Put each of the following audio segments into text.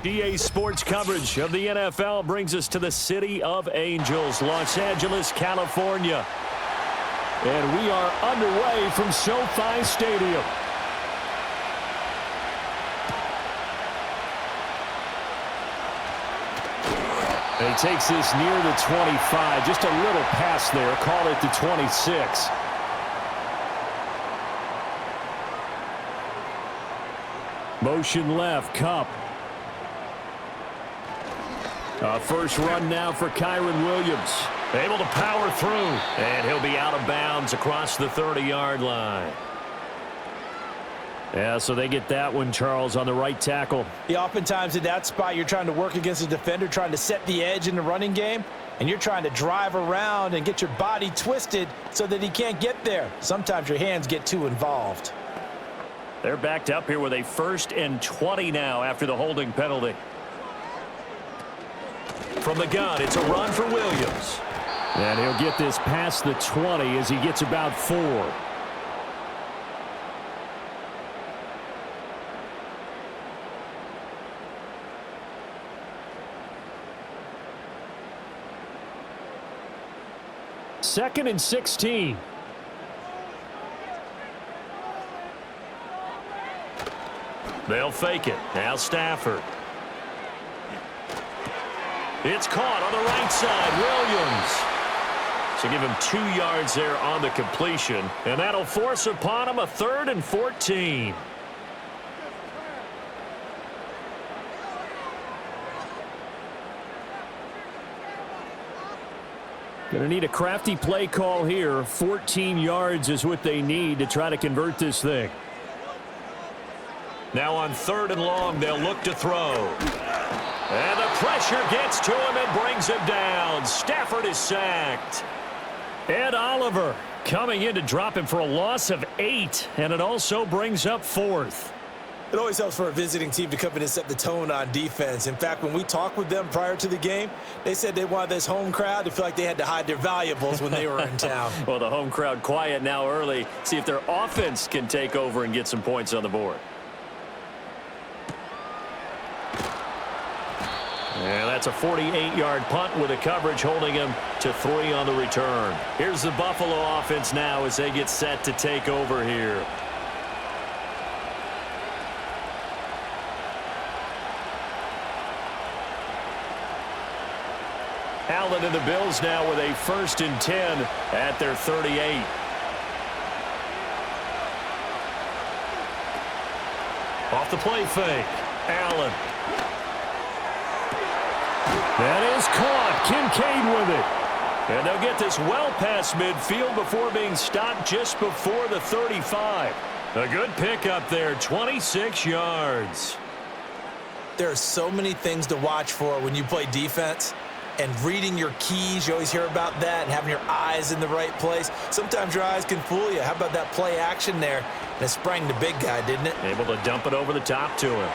EA Sports coverage of the NFL brings us to the City of Angels, Los Angeles, California. And we are underway from SoFi Stadium. And he takes this near the 25. Just a little pass there. Call it the 26. Motion left, Kupp. First run now for Kyren Williams. Able to power through. And he'll be out of bounds across the 30-yard line. Yeah, so they get that one, Charles, on the right tackle. Yeah, oftentimes in that spot, you're trying to work against a defender, trying to set the edge in the running game, and you're trying to drive around and get your body twisted so that he can't get there. Sometimes your hands get too involved. They're backed up here with a 1st and 20 now after the holding penalty. From the gun, it's a run for Williams. And he'll get this past the 20 as he gets about 4. Second and 16. They'll fake it. Now Stafford. It's caught on the right side. Williams. So give him 2 yards there on the completion. And that'll force upon him a 3rd and 14. Going to need a crafty play call here. 14 yards is what they need to try to convert this thing. Now on 3rd and long, they'll look to throw. And the pressure gets to him and brings him down. Stafford is sacked. Ed Oliver coming in to drop him for a loss of 8. And it also brings up 4th. It always helps for a visiting team to come in and set the tone on defense. In fact, when we talked with them prior to the game, they said they wanted this home crowd to feel like they had to hide their valuables when they were in town. Well, the home crowd quiet now early. See if their offense can take over and get some points on the board. And that's a 48-yard punt with a coverage holding him to 3 on the return. Here's the Buffalo offense now as they get set to take over here. Allen and the Bills now with a 1st and 10 at their 38. Off the play fake. Allen. That is caught. Kincaid with it. And they'll get this well past midfield before being stopped just before the 35. A good pickup there, 26 yards. There are so many things to watch for when you play defense. And reading your keys, you always hear about that, and having your eyes in the right place. Sometimes your eyes can fool you. How about that play action there? And it sprang the big guy, didn't it? Able to dump it over the top to him.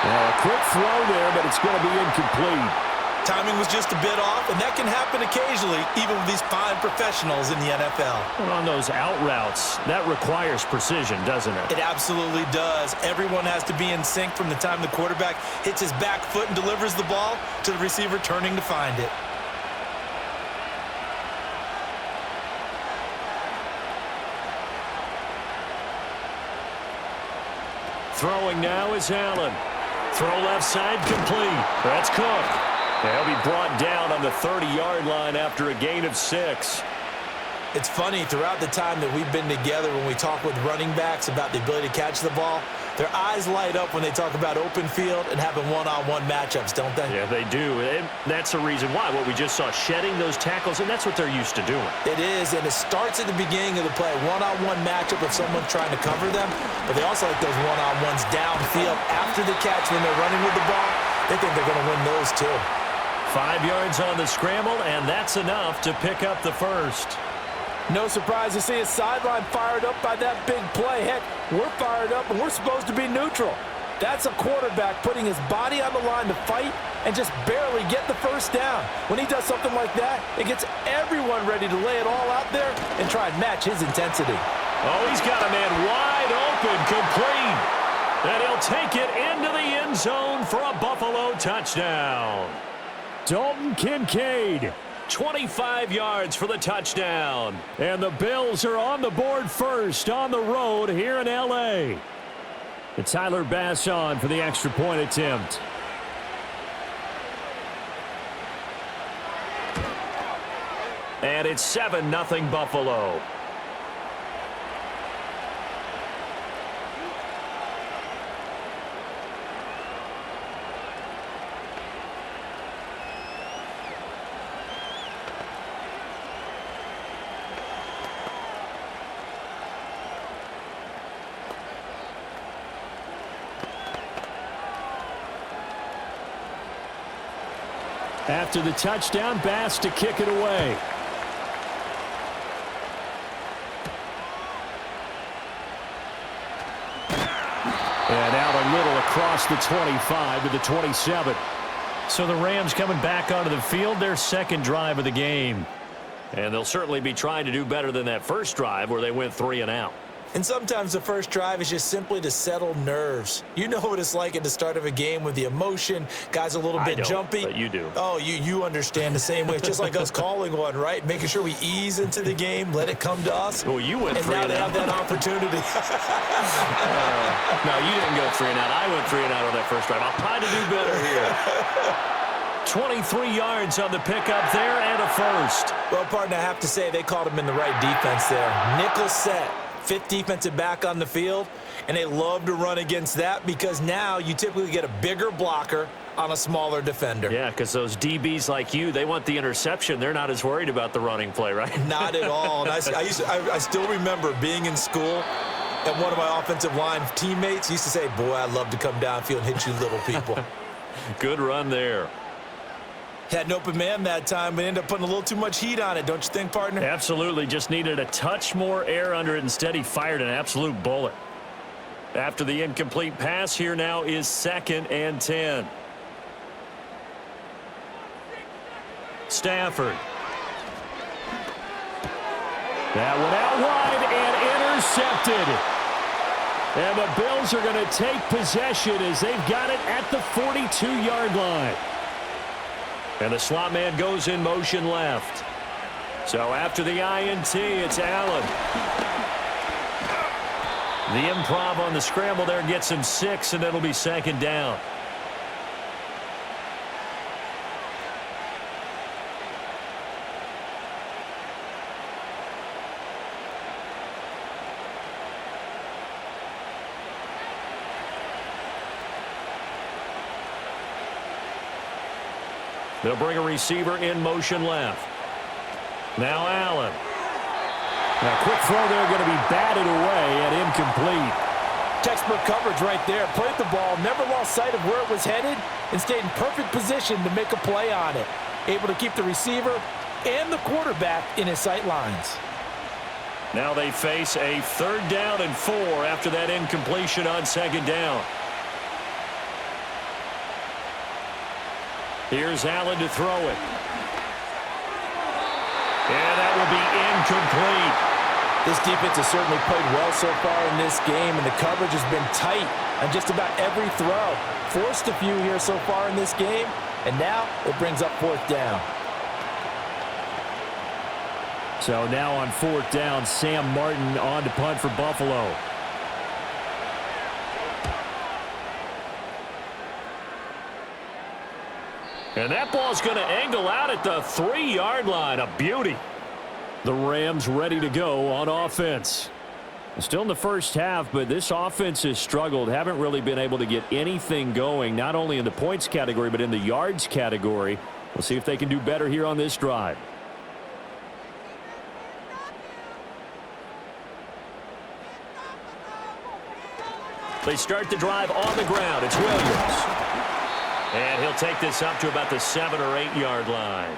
Now a quick throw there, but it's going to be incomplete. Timing was just a bit off, and that can happen occasionally, even with these fine professionals in the NFL. Well, on those out routes, that requires precision, doesn't it? It absolutely does. Everyone has to be in sync from the time the quarterback hits his back foot and delivers the ball to the receiver turning to find it. Throwing now is Allen. Throw left side complete. That's Cook. They'll be brought down on the 30-yard line after a gain of 6. It's funny, throughout the time that we've been together, when we talk with running backs about the ability to catch the ball, their eyes light up when they talk about open field and having one-on-one matchups, don't they? Yeah, they do. And that's the reason why. What we just saw, shedding those tackles, and that's what they're used to doing. It is, and it starts at the beginning of the play. One-on-one matchup with someone trying to cover them, but they also like those one-on-ones downfield after the catch when they're running with the ball. They think they're going to win those too. 5 yards on the scramble, and that's enough to pick up the first. No surprise to see a sideline fired up by that big play. Heck, we're fired up, and we're supposed to be neutral. That's a quarterback putting his body on the line to fight and just barely get the first down. When he does something like that, it gets everyone ready to lay it all out there and try and match his intensity. Oh, he's got a man wide open, complete. And he'll take it into the end end zone for a Buffalo touchdown. Dalton Kincaid, 25 yards for the touchdown. And the Bills are on the board first on the road here in L.A. And Tyler Bass on for the extra point attempt. And it's 7-0 Buffalo. After the touchdown, Bass to kick it away. And out a little across the 25 to the 27. So the Rams coming back onto the field, their second drive of the game. And they'll certainly be trying to do better than that first drive where they went 3 and out. And sometimes the first drive is just simply to settle nerves. You know what it's like at the start of a game with the emotion. Guys a little bit jumpy. But you do. Oh, you understand the same way. It's just like us calling one, right? Making sure we ease into the game, let it come to us. Well, you went 3 and out. And now they have that opportunity. No, you didn't go 3 and out. I went 3 and out on that first drive. I'll try to do better here. 23 yards on the pickup there and a first. Well, partner, I have to say they called him in the right defense there. Nickel set. 5th defensive back on the field, and they love to run against that because now you typically get a bigger blocker on a smaller defender. Yeah, because those DBs like you, they want the interception. They're not as worried about the running play, right? Not at all. And I still remember being in school, and one of my offensive line teammates used to say, boy, I'd love to come downfield and hit you little people. Good run there. Had an open man that time, but ended up putting a little too much heat on it, don't you think, partner? Absolutely. Just needed a touch more air under it. Instead, he fired an absolute bullet. After the incomplete pass, here now is 2nd and 10. Stafford. That one out wide and intercepted. And the Bills are going to take possession as they've got it at the 42-yard line. And the slot man goes in motion left. So after the INT, it's Allen. The improv on the scramble there gets him 6, and it'll be 2nd down. They'll bring a receiver in motion left. Now Allen. Now quick throw there, going to be batted away and incomplete. Textbook coverage right there. Played the ball, never lost sight of where it was headed, and stayed in perfect position to make a play on it. Able to keep the receiver and the quarterback in his sight lines. Now they face a 3rd down and 4 after that incompletion on 2nd down. Here's Allen to throw it. And that will be incomplete. This defense has certainly played well so far in this game, and the coverage has been tight on just about every throw. Forced a few here so far in this game, and now it brings up 4th down. So now on 4th down, Sam Martin on to punt for Buffalo. And that ball's going to angle out at the 3-yard line. A beauty. The Rams ready to go on offense. Still in the first half, but this offense has struggled. Haven't really been able to get anything going, not only in the points category, but in the yards category. We'll see if they can do better here on this drive. They start the drive on the ground. It's Williams. And he'll take this up to about the 7 or 8 yard line.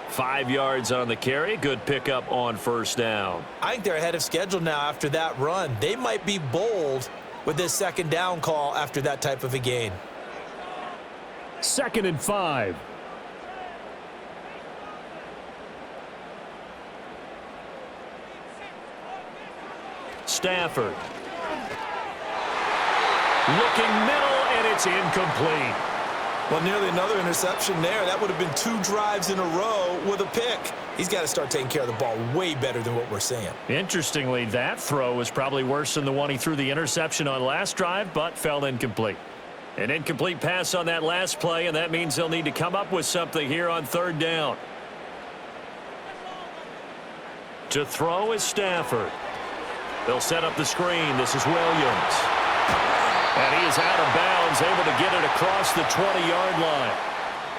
5 yards on the carry. Good pickup on 1st down. I think they're ahead of schedule now after that run. They might be bold with this 2nd down call after that type of a gain. 2nd and 5. Stafford. Looking middle. and it's incomplete. Well, nearly another interception there. That would have been 2 drives in a row with a pick. He's got to start taking care of the ball way better than what we're seeing. Interestingly, that throw was probably worse than the one he threw the interception on last drive, but fell incomplete. An incomplete pass on that last play, and that means they'll need to come up with something here on 3rd down. To throw is Stafford. They'll set up the screen. This is Williams. And he is out of bounds, able to get it across the 20-yard line.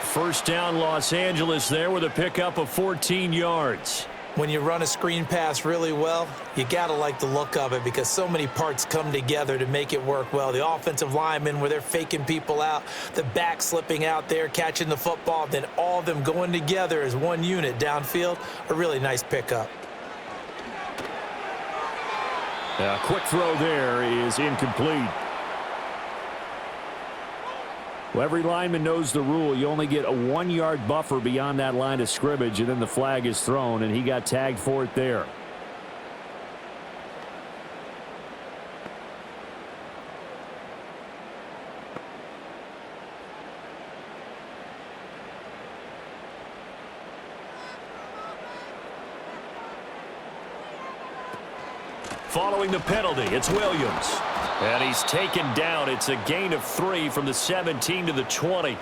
First down, Los Angeles there with a pickup of 14 yards. When you run a screen pass really well, you got to like the look of it because so many parts come together to make it work well. The offensive linemen where they're faking people out, the back slipping out there, catching the football, then all of them going together as one unit downfield. A really nice pickup. A quick throw there is incomplete. Well, every lineman knows the rule. You only get a 1-yard buffer beyond that line of scrimmage, and then the flag is thrown, and he got tagged for it there. Following the penalty, it's Williams. And he's taken down. It's a gain of 3 from the 17 to the 20.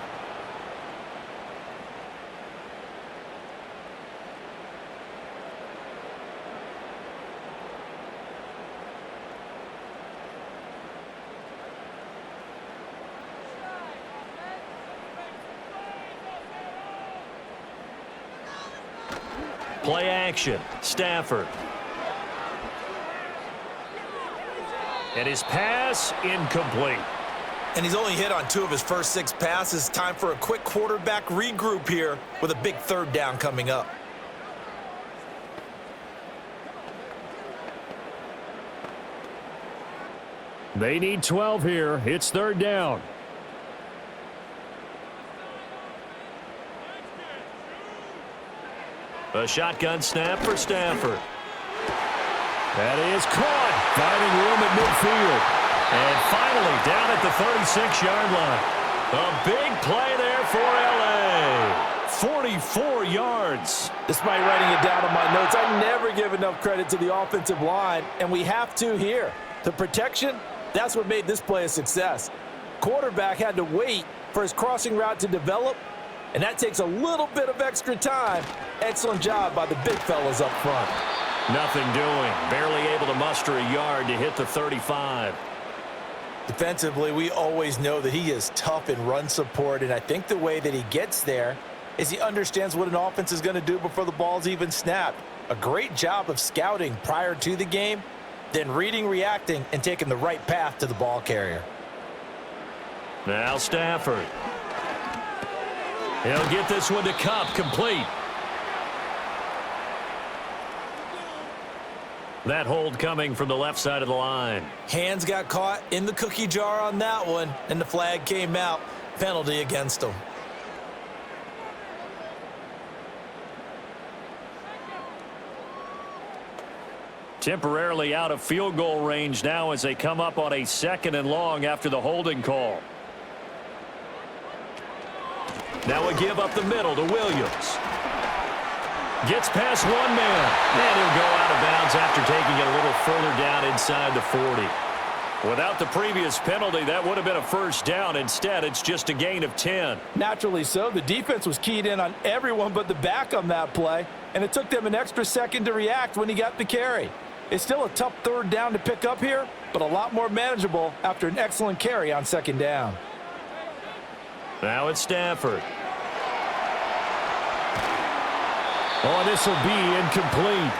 Play action. Stafford. And his pass incomplete. And he's only hit on 2 of his first 6 passes. Time for a quick quarterback regroup here with a big 3rd down coming up. They need 12 here. It's 3rd down. A shotgun snap for Stafford. That is caught. Finding room at midfield. And finally down at the 36-yard line. A big play there for L.A. 44 yards. Despite writing it down on my notes, I never give enough credit to the offensive line, and we have to here. The protection, that's what made this play a success. Quarterback had to wait for his crossing route to develop, and that takes a little bit of extra time. Excellent job by the big fellas up front. Nothing doing. Barely able to muster a yard to hit the 35. Defensively, we always know that he is tough in run support, and I think the way that he gets there is he understands what an offense is going to do before the ball's even snapped. A great job of scouting prior to the game, then reading, reacting, and taking the right path to the ball carrier. Now Stafford. He'll get this one to Cup, complete. That hold coming from the left side of the line. Hands got caught in the cookie jar on that one, and the flag came out. Penalty against him. Temporarily out of field goal range now as they come up on a 2nd and long after the holding call. Now a give up the middle to Williams. Gets past one man, and he'll go out of bounds after taking it a little further down inside the 40. Without the previous penalty, that would have been a 1st down. Instead, it's just a gain of 10. Naturally so. The defense was keyed in on everyone but the back on that play, and it took them an extra second to react when he got the carry. It's still a tough 3rd down to pick up here, but a lot more manageable after an excellent carry on 2nd down. Now it's Stafford. Oh, this will be incomplete.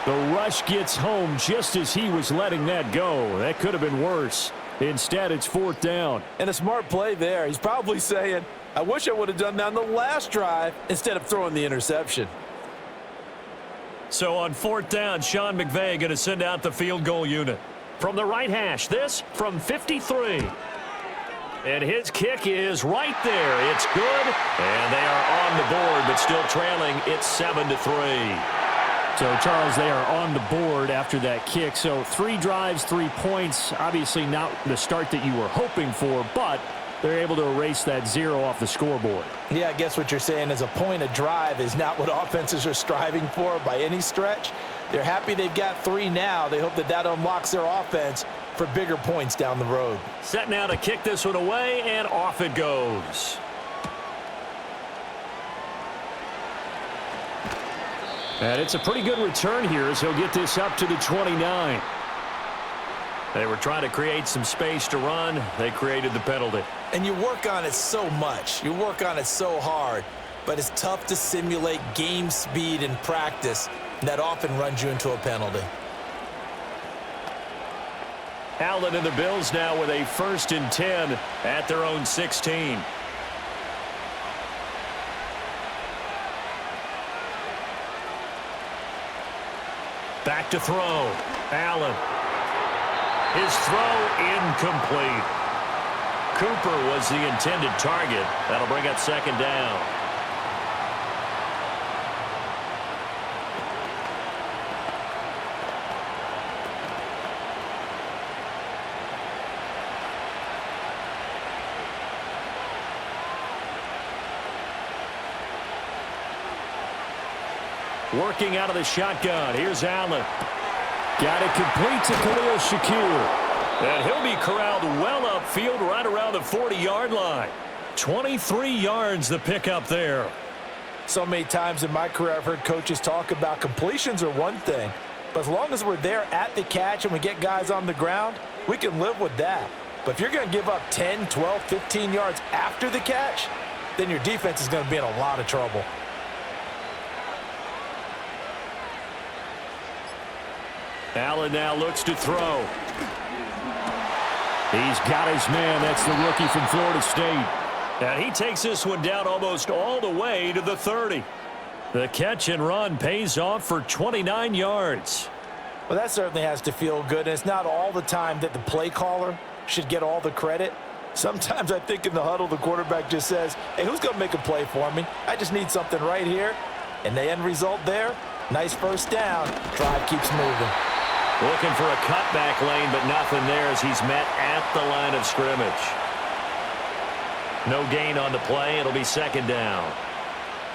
The rush gets home just as he was letting that go. That could have been worse. Instead, it's 4th down. And a smart play there. He's probably saying, I wish I would have done that on the last drive instead of throwing the interception. So on 4th down, Sean McVay going to send out the field goal unit. From the right hash, this from 53. And his kick is right there. It's good. And they are on the board, but still trailing. It's 7-3. So, Charles, they are on the board after that kick. So 3 drives, 3 points. Obviously not the start that you were hoping for, but they're able to erase that 0 off the scoreboard. Yeah, I guess what you're saying is a point a drive is not what offenses are striving for by any stretch. They're happy they've got 3 now. They hope that that unlocks their offense for bigger points down the road. Set now to kick this one away, and off it goes. And it's a pretty good return here as he'll get this up to the 29. They were trying to create some space to run. They created the penalty. And you work on it so much. You work on it so hard. But it's tough to simulate game speed in practice. And that often runs you into a penalty. Allen and the Bills now with a 1st and 10 at their own 16. Back to throw. Allen. His throw incomplete. Cooper was the intended target. That'll bring up 2nd down. Working out of the shotgun. Here's Allen. Got it complete to Khalil Shakir. And he'll be corralled well upfield right around the 40-yard line. 23 yards the pickup there. So many times in my career I've heard coaches talk about completions are one thing. But as long as we're there at the catch and we get guys on the ground, we can live with that. But if you're going to give up 10, 12, 15 yards after the catch, then your defense is going to be in a lot of trouble. Allen now looks to throw. He's got his man. That's the rookie from Florida State. And he takes this one down almost all the way to the 30. The catch and run pays off for 29 yards. Well, that certainly has to feel good. And it's not all the time that the play caller should get all the credit. Sometimes I think in the huddle, the quarterback just says, hey, who's going to make a play for me? I just need something right here. And the end result there, nice 1st down. Drive keeps moving. Looking for a cutback lane, but nothing there as he's met at the line of scrimmage. No gain on the play. It'll be 2nd down.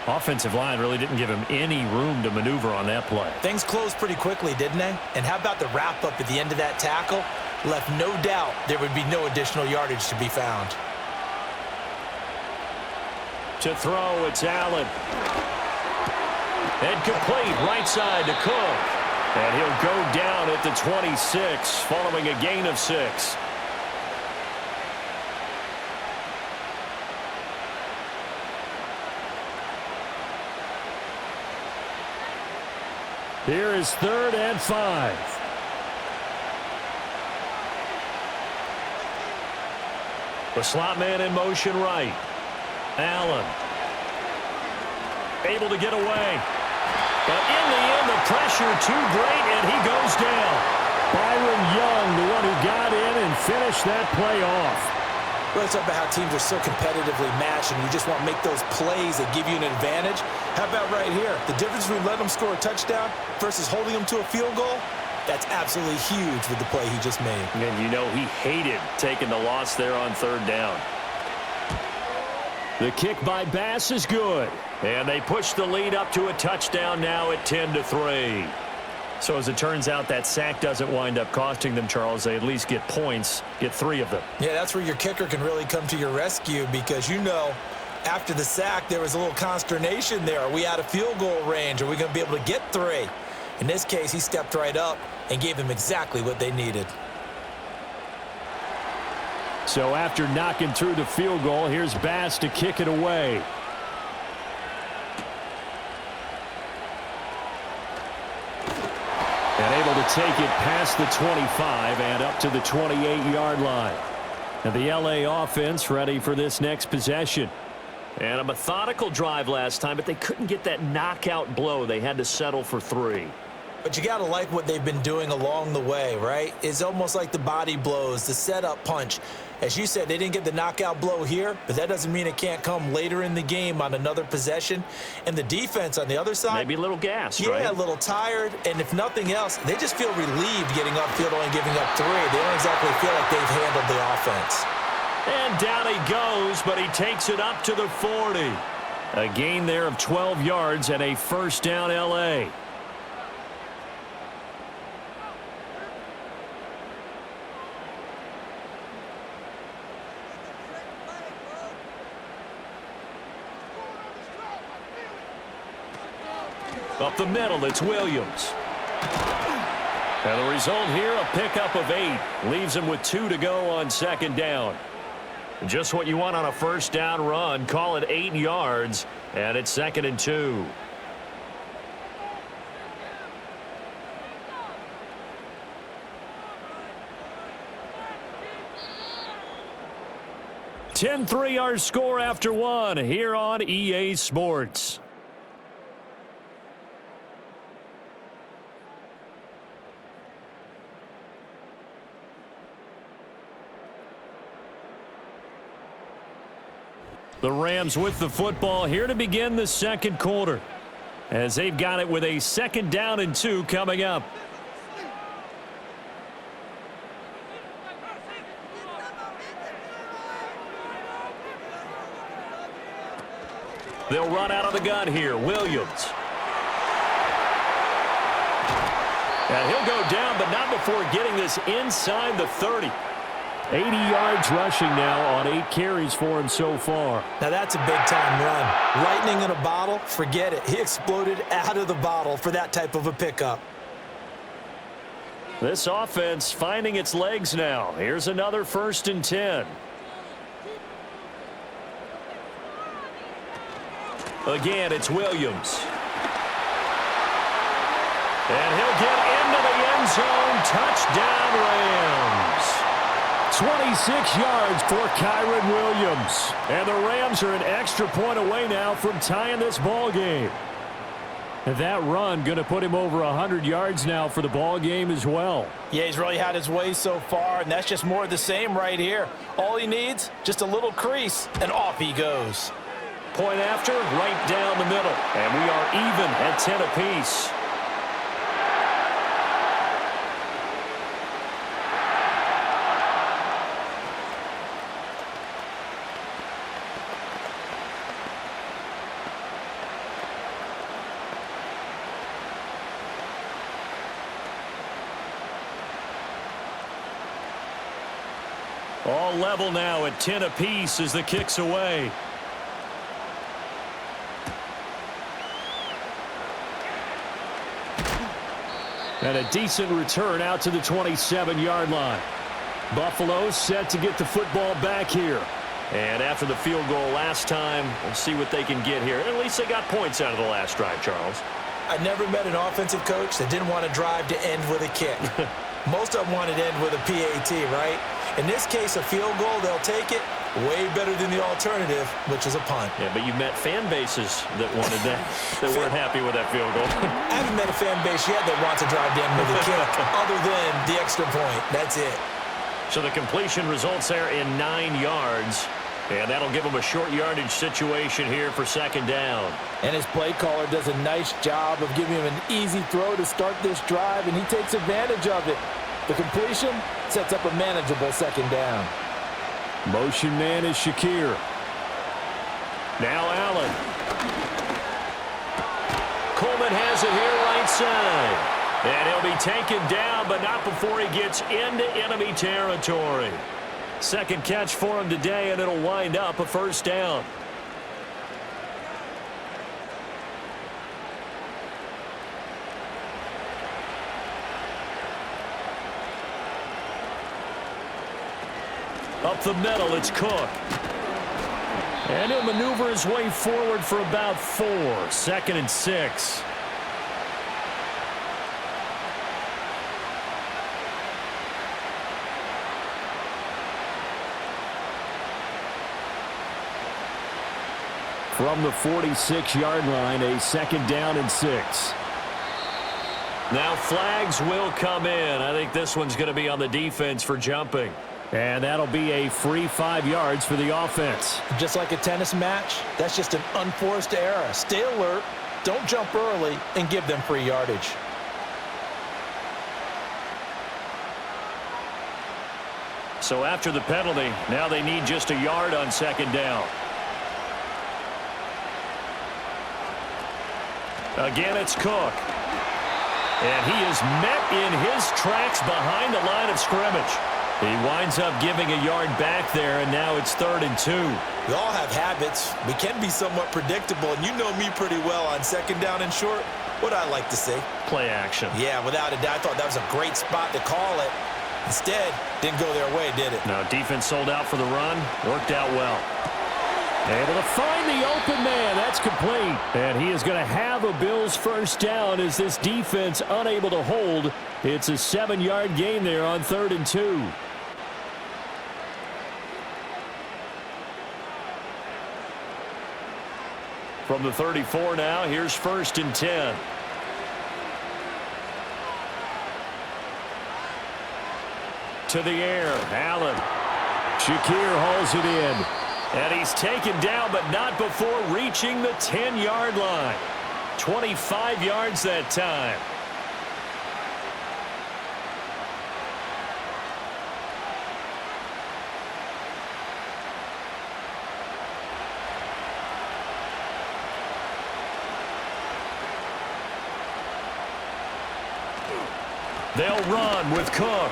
Offensive line really didn't give him any room to maneuver on that play. Things closed pretty quickly, didn't they? And how about the wrap-up at the end of that tackle? Left no doubt there would be no additional yardage to be found. To throw, it's Allen. And complete, right side to Cook. And he'll go down at the 26, following a gain of 6. Here is 3rd and 5. The slot man in motion right. Allen. Able to get away. But in the end, the pressure too great, and he goes down. Byron Young, the one who got in and finished that play off. Well, it's about how teams are so competitively matched, and you just want to make those plays that give you an advantage. How about right here? The difference between letting them score a touchdown versus holding them to a field goal, that's absolutely huge with the play he just made. And you know he hated taking the loss there on 3rd down. The kick by Bass is good. And they push the lead up to a touchdown now at 10-3. So as it turns out, that sack doesn't wind up costing them, Charles. They at least get points, get 3 of them. Yeah, that's where your kicker can really come to your rescue because, you know, after the sack, there was a little consternation there. Are we out of field goal range? Are we going to be able to get 3? In this case, he stepped right up and gave them exactly what they needed. So after knocking through the field goal, here's Bass to kick it away. And able to take it past the 25 and up to the 28-yard line. And the LA offense ready for this next possession. And a methodical drive last time, but they couldn't get that knockout blow. They had to settle for 3. But you got to like what they've been doing along the way, right? It's almost like the body blows, the setup punch. As you said, they didn't get the knockout blow here, but that doesn't mean it can't come later in the game on another possession. And the defense on the other side, maybe a little gassed, right? Yeah, a little tired. And if nothing else, they just feel relieved getting upfield only giving up 3. They don't exactly feel like they've handled the offense. And down he goes, but he takes it up to the 40. A gain there of 12 yards and a first down L.A. Up the middle, it's Williams. And the result here, a pickup of 8. Leaves him with 2 to go on second down. Just what you want on a first down run. Call it 8 yards, and it's 2nd and 2. (10-3) our score after 1 here on EA Sports. The Rams with the football here to begin the second quarter, as they've got it with a 2nd down and 2 coming up. They'll run out of the gun here. Williams. And he'll go down, but not before getting this inside the 30. 80 yards rushing now on 8 carries for him so far. Now that's a big-time run. Lightning in a bottle, forget it. He exploded out of the bottle for that type of a pickup. This offense finding its legs now. Here's another 1st and 10. Again, it's Williams. And he'll get into the end zone. Touchdown, Rams. 26 yards for Kyron Williams. And the Rams are an extra point away now from tying this ball game. And that run going to put him over 100 yards now for the ball game as well. Yeah, he's really had his way so far, and that's just more of the same right here. All he needs, just a little crease, and off he goes. Point after, right down the middle. And we are even at 10 apiece. All level now at 10 apiece as the kick's away. And a decent return out to the 27-yard line. Buffalo set to get the football back here. And after the field goal last time, we'll see what they can get here. At least they got points out of the last drive, Charles. I never met an offensive coach that didn't want to drive to end with a kick. Most of them wanted to end with a PAT, right? In this case, a field goal, they'll take it. Way better than the alternative, which is a punt. Yeah, but you met fan bases that wanted that, that weren't happy with that field goal. I haven't met a fan base yet that wants to drive down with a kick, other than the extra point. That's it. So the completion results there in 9 yards. And that'll give them a short yardage situation here for 2nd down. And his play caller does a nice job of giving him an easy throw to start this drive, and he takes advantage of it. The completion sets up a manageable 2nd down. Motion man is Shakir. Now Allen. Coleman has it here right side. And he'll be taken down, but not before he gets into enemy territory. 2nd catch for him today, and it'll wind up a 1st down. Up the middle, it's Cook. And he'll maneuver his way forward for about 4. 2nd and 6. From the 46-yard line, a 2nd down and 6. Now flags will come in. I think this one's going to be on the defense for jumping. And that'll be a free 5 yards for the offense. Just like a tennis match, that's just an unforced error. Stay alert, don't jump early, and give them free yardage. So after the penalty, now they need just a yard on second down. Again, it's Cook. And he is met in his tracks behind the line of scrimmage. He winds up giving a yard back there, and now it's 3rd and 2. We all have habits. We can be somewhat predictable, and you know me pretty well on second down and short. What I like to say? Play action. Yeah, without a doubt. I thought that was a great spot to call it. Instead, didn't go their way, did it? Now, defense sold out for the run. Worked out well. Able to find the open man. That's complete. And he is going to have a Bills first down as this defense unable to hold. It's a 7-yard gain there on 3rd and 2. From the 34 now, here's 1st and 10. To the air, Allen. Shakir hauls it in. And he's taken down, but not before reaching the 10-yard line. 25 yards that time. They'll run with Cook.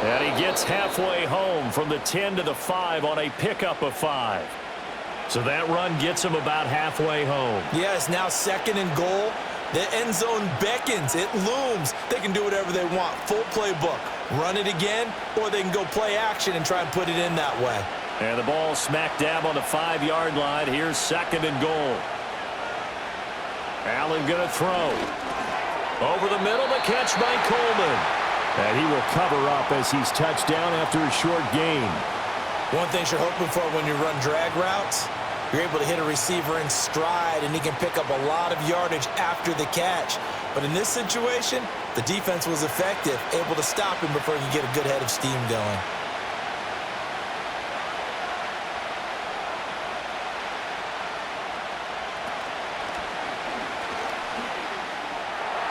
And he gets halfway home from the 10 to the 5 on a pickup of 5. So that run gets him about halfway home. Yes, now 2nd and goal. The end zone beckons. It looms. They can do whatever they want. Full playbook. Run it again, or they can go play action and try and put it in that way. And the ball smack dab on the 5-yard line. Here's 2nd and goal. Allen going to throw. Over the middle, the catch by Coleman. And he will cover up as he's touched down after a short gain. One thing you're hoping for when you run drag routes, you're able to hit a receiver in stride, and he can pick up a lot of yardage after the catch. But in this situation, the defense was effective, able to stop him before he could get a good head of steam going.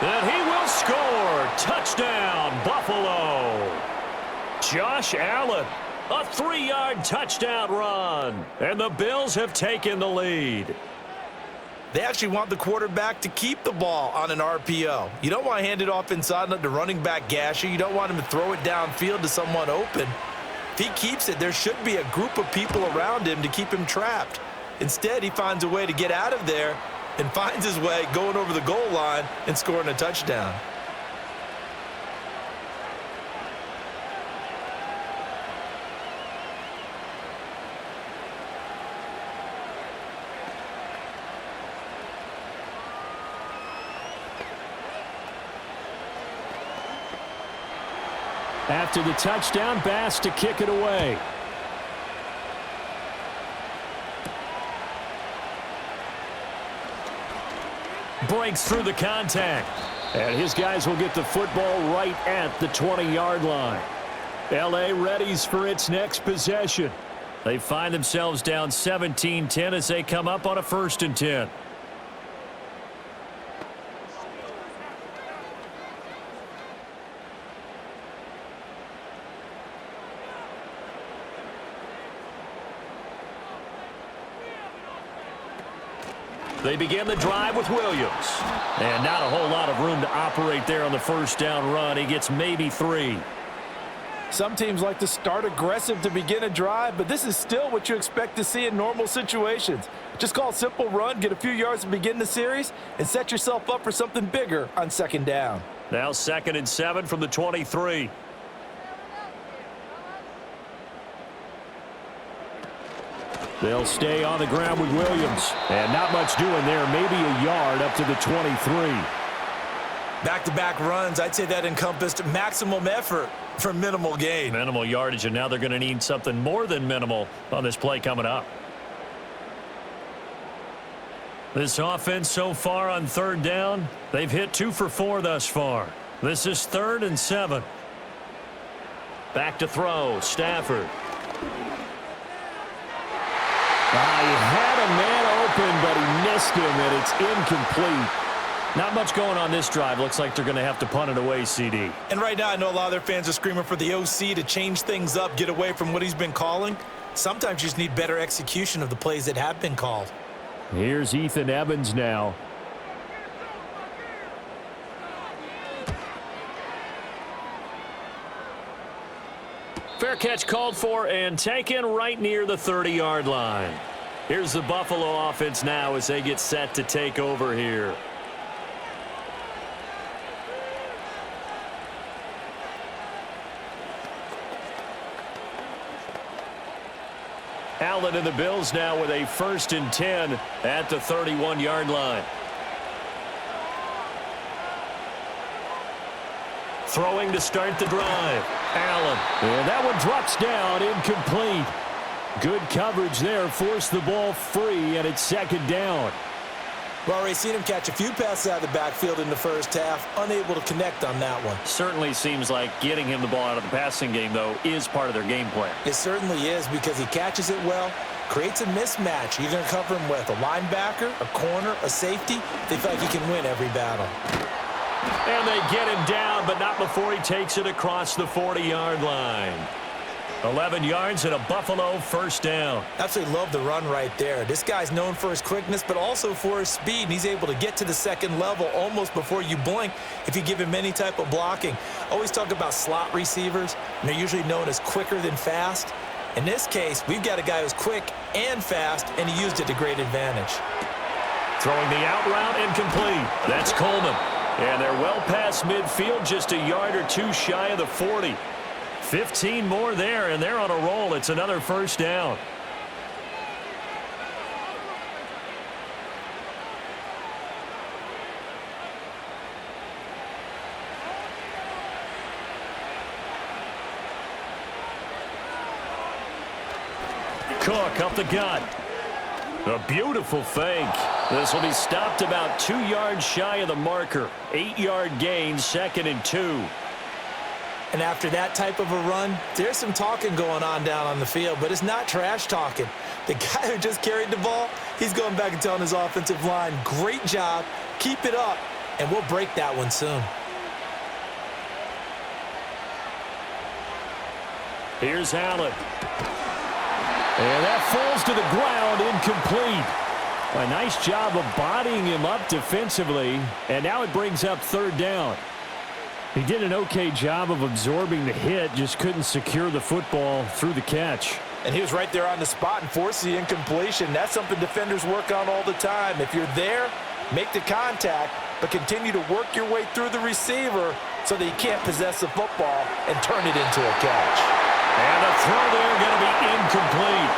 And he will score. Touchdown, Buffalo. Josh Allen, a 3-yard touchdown run. And the Bills have taken the lead. They actually want the quarterback to keep the ball on an RPO. You don't want to hand it off inside and let the running back gash you. You don't want him to throw it downfield to someone open. If he keeps it, there should be a group of people around him to keep him trapped. Instead, he finds a way to get out of there and finds his way going over the goal line and scoring a touchdown. After the touchdown, Bass to kick it away. Breaks through the contact. And his guys will get the football right at the 20-yard line. L.A. readies for its next possession. They find themselves down 17-10 as they come up on a 1st and 10. They begin the drive with Williams. And not a whole lot of room to operate there on the 1st down run. He gets maybe 3. Some teams like to start aggressive to begin a drive, but this is still what you expect to see in normal situations. Just call a simple run, get a few yards to begin the series, and set yourself up for something bigger on 2nd down. Now 2nd and 7 from the 23. They'll stay on the ground with Williams. And not much doing there. Maybe a yard up to the 23. Back-to-back runs, I'd say that encompassed maximum effort for minimal gain. Minimal yardage, and now they're going to need something more than minimal on this play coming up. This offense so far on third down, they've hit 2 for 4 thus far. This is 3rd and 7. Back to throw, Stafford. He had a man open, but he missed him, and it's incomplete. Not much going on this drive. Looks like they're going to have to punt it away, CD. And right now, I know a lot of their fans are screaming for the OC to change things up, get away from what he's been calling. Sometimes you just need better execution of the plays that have been called. Here's Ethan Evans now. Fair catch called for and taken right near the 30-yard line. Here's the Buffalo offense now as they get set to take over here. Allen and the Bills now with a 1st and 10 at the 31-yard line. Throwing to start the drive. Allen. And that one drops down, incomplete. Good coverage there, forced the ball free, and it's 2nd down. Well, already seen him catch a few passes out of the backfield in the first half, unable to connect on that one. Certainly seems like getting him the ball out of the passing game, though, is part of their game plan. It certainly is because he catches it well, creates a mismatch. You're going to cover him with a linebacker, a corner, a safety. They feel like he can win every battle. And they get him down, but not before he takes it across the 40-yard line. 11 yards and a Buffalo 1st down. Absolutely love the run right there. This guy's known for his quickness, but also for his speed. And he's able to get to the 2nd level almost before you blink if you give him any type of blocking. Always talk about slot receivers, and they're usually known as quicker than fast. In this case, we've got a guy who's quick and fast, and he used it to great advantage. Throwing the out route incomplete. That's Coleman. And they're well past midfield, just a yard or 2 shy of the 40. 15 more there, and they're on a roll. It's another 1st down. Cook up the gut. A beautiful fake. This will be stopped about 2 yards shy of the marker. 8-yard gain, 2nd and 2. And after that type of a run, there's some talking going on down on the field, but it's not trash talking. The guy who just carried the ball, he's going back and telling his offensive line, great job, keep it up, and we'll break that one soon. Here's Allen. And that falls to the ground, incomplete. A nice job of bodying him up defensively, and now it brings up 3rd down. He did an okay job of absorbing the hit, just couldn't secure the football through the catch. And he was right there on the spot and forced the incompletion. That's something defenders work on all the time. If you're there, make the contact, but continue to work your way through the receiver so that you can't possess the football and turn it into a catch. And a throw there going to be incomplete.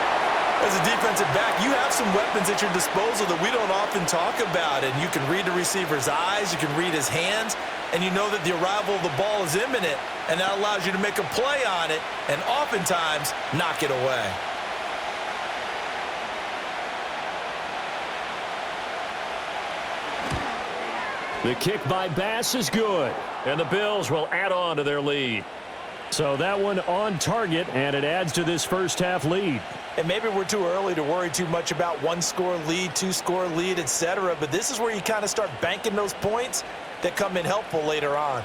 As a defensive back, you have some weapons at your disposal that we don't often talk about. And you can read the receiver's eyes, you can read his hands, and you know that the arrival of the ball is imminent, and that allows you to make a play on it and oftentimes knock it away. The kick by Bass is good, and the Bills will add on to their lead. So that one on target, and it adds to this first half lead. And maybe we're too early to worry too much about 1-score lead, 2-score lead, etc. But this is where you kind of start banking those points that come in helpful later on.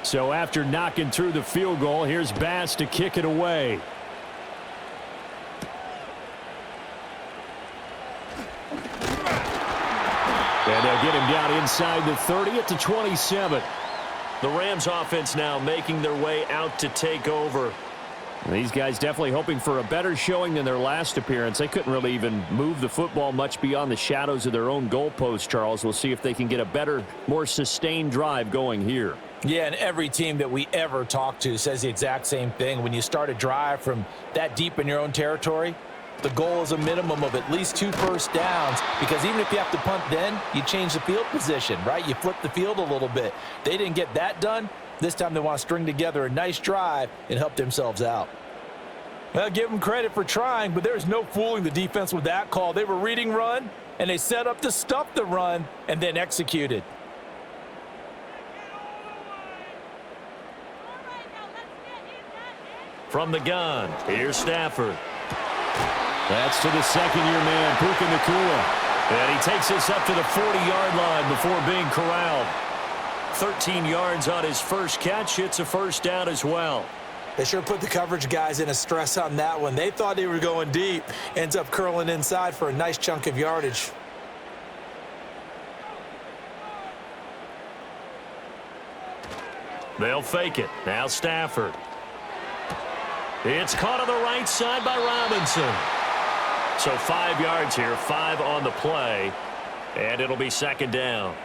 So after knocking through the field goal, here's Bass to kick it away. And they'll get him down inside the 30 at the 27. The Rams offense now making their way out to take over. These guys definitely hoping for a better showing than their last appearance. They couldn't really even move the football much beyond the shadows of their own goalpost, Charles. We'll see if they can get a better, more sustained drive going here. Yeah, and every team that we ever talk to says the exact same thing. When you start a drive from that deep in your own territory, the goal is a minimum of at least 2 first downs, because even if you have to punt then, you change the field position, right? You flip the field a little bit. They didn't get that done. This time they want to string together a nice drive and help themselves out. Well, give them credit for trying, but there's no fooling the defense with that call. They were reading run, and they set up to stuff the run and then executed. From the gun, here's Stafford. That's to the second-year man, Puka Nacua. And he takes us up to the 40-yard line before being corralled. 13 yards on his first catch. It's a first down as well. They sure put the coverage guys in a stress on that one. They thought they were going deep. Ends up curling inside for a nice chunk of yardage. They'll fake it. Now Stafford. It's caught on the right side by Robinson. So 5 yards here, 5 on the play, and it'll be second down.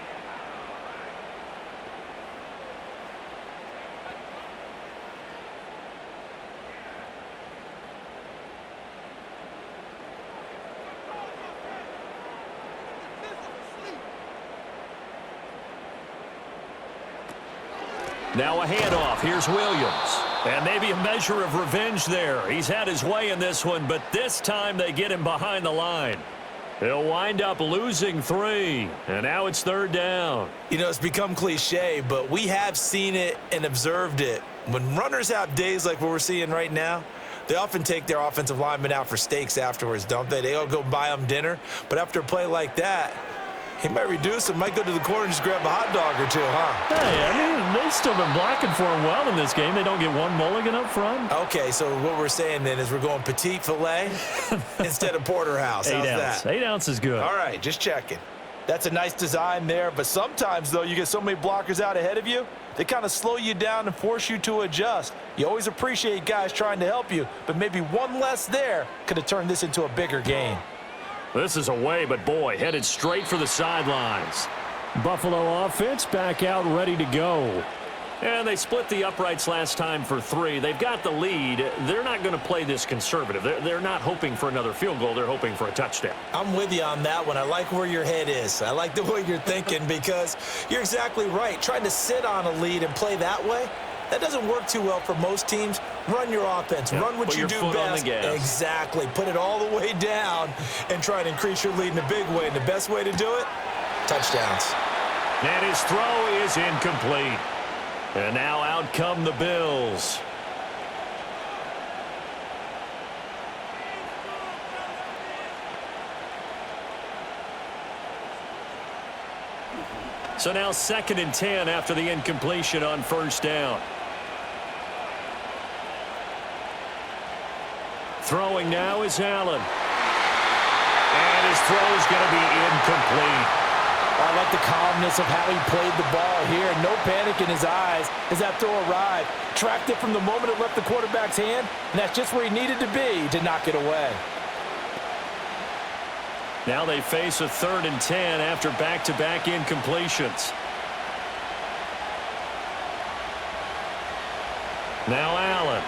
Now a handoff. Here's Williams. And maybe a measure of revenge there. He's had his way in this one, but this time they get him behind the line. He'll wind up losing 3, and now it's third down. You know, it's become cliche, but we have seen it and observed it. When runners have days like what we're seeing right now, they often take their offensive linemen out for steaks afterwards, don't they? They all go buy them dinner, but after a play like that, he might reduce it, might go to the corner and just grab a hot dog or two, huh? Hey, I mean, they've still been blocking for him well in this game. They don't get one mulligan up front. Okay, so what we're saying then is we're going petite filet instead of porterhouse. How's 8 ounce. that? 8 ounce is good. All right, just checking. That's a nice design there, but sometimes, though, you get so many blockers out ahead of you, they kind of slow you down and force you to adjust. You always appreciate guys trying to help you, but maybe one less there could have turned this into a bigger game. This is away, but boy, headed straight for the sidelines. Buffalo offense back out ready to go. And they split the uprights last time for 3. They've got the lead. They're not going to play this conservative. They're not hoping for another field goal. They're hoping for a touchdown. I'm with you on that one. I like where your head is. I like the way you're thinking because you're exactly right. Trying to sit on a lead and play that way, that doesn't work too well for most teams. Run your offense. Yeah, run what you do best. Exactly. Put it all the way down and try to increase your lead in a big way. And the best way to do it, touchdowns. And his throw is incomplete. And now out come the Bills. So now 2nd and 10 after the incompletion on first down. Throwing now is Allen. And his throw is going to be incomplete. I like the calmness of how he played the ball here. No panic in his eyes as that throw arrived. Tracked it from the moment it left the quarterback's hand, and that's just where he needed to be to knock it away. Now they face a 3rd and 10 after back-to-back incompletions. Now Allen.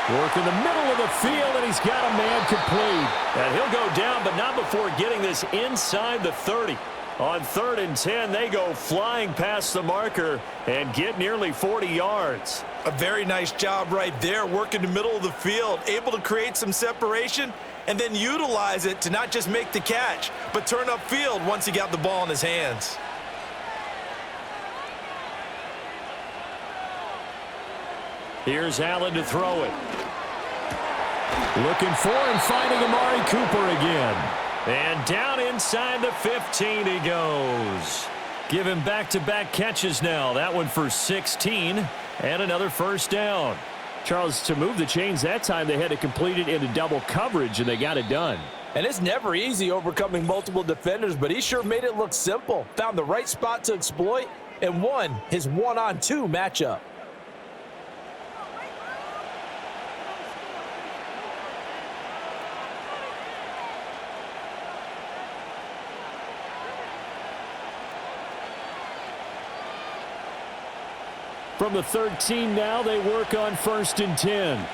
Work in the middle of the field, and he's got a man complete. And he'll go down, but not before getting this inside the 30. On 3rd and 10, they go flying past the marker and get nearly 40 yards. A very nice job right there, working the middle of the field, able to create some separation, and then utilize it to not just make the catch, but turn upfield once he got the ball in his hands. Here's Allen to throw it. Looking for and finding Amari Cooper again. And down inside the 15 he goes. Give him back-to-back catches now. That one for 16 and another first down. Charles, to move the chains that time, they had to complete it into double coverage, and they got it done. And it's never easy overcoming multiple defenders, but he sure made it look simple. Found the right spot to exploit and won his one-on-two matchup. From the 13 now, they work on 1st and 10.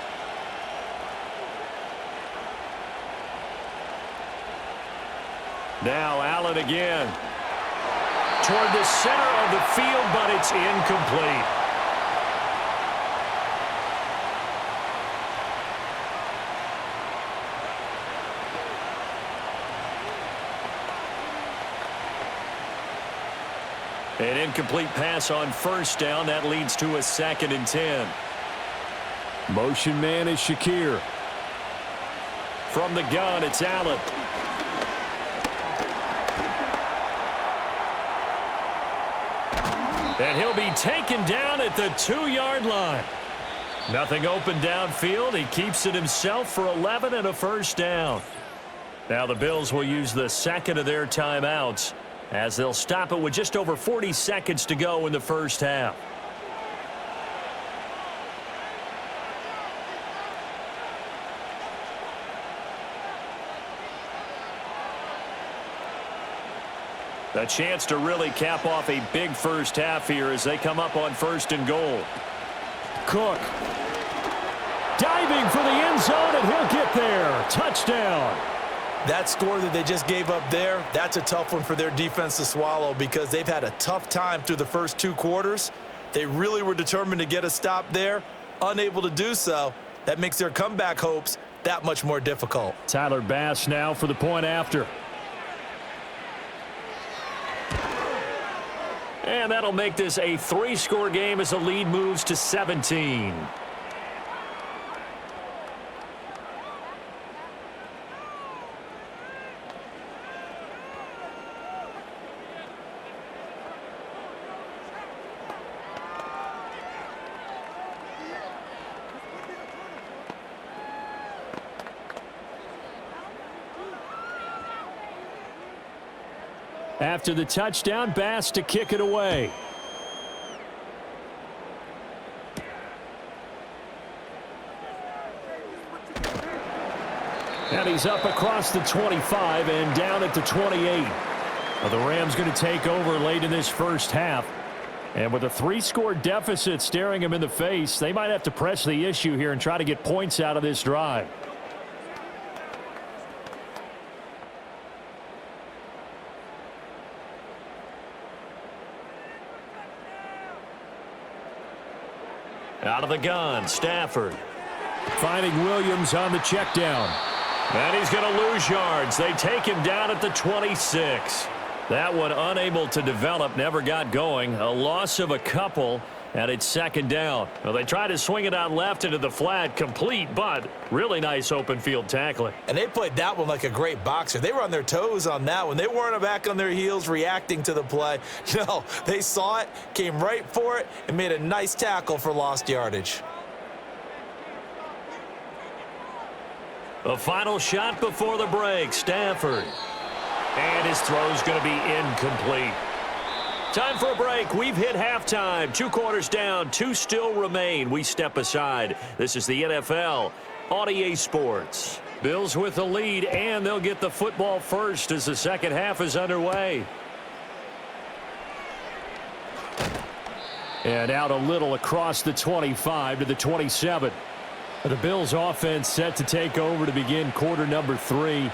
Now Allen again. toward the center of the field, but it's incomplete. An incomplete pass on first down. That leads to a 2nd and 10. Motion man is Shakir. From the gun, it's Allen. And he'll be taken down at the 2-yard line. Nothing open downfield. He keeps it himself for 11 and a first down. Now the Bills will use the second of their timeouts as they'll stop it with just over 40 seconds to go in the first half. A chance to really cap off a big first half here as they come up on 1st and goal. Cook. Diving for the end zone, and he'll get there. Touchdown. That score that they just gave up there, that's a tough one for their defense to swallow because they've had a tough time through the first 2 quarters. They really were determined to get a stop there, unable to do so. That makes their comeback hopes that much more difficult. Tyler Bass now for the point after. And that'll make this a 3-score game as the lead moves to 17. After the touchdown, Bass to kick it away. And he's up across the 25 and down at the 28. Well, the Rams going to take over late in this first half. And with a 3-score deficit staring him in the face, they might have to press the issue here and try to get points out of this drive. Out of the gun, Stafford. Finding Williams on the check down. And he's going to lose yards. They take him down at the 26. That one unable to develop, never got going. A loss of a couple, and it's 2nd down. Well, they try to swing it out left into the flat, complete, but really nice open field tackling. And they played that one like a great boxer. They were on their toes on that one. They weren't back on their heels reacting to the play. No, they saw it, came right for it, and made a nice tackle for lost yardage. A final shot before the break, Stafford. And his throw's going to be incomplete. Time for a break. We've hit halftime. 2 quarters down, 2 still remain. We step aside. This is the NFL on EA Sports. Bills with the lead, and they'll get the football first as the second half is underway. And out a little across the 25 to the 27. The Bills offense set to take over to begin quarter number 3.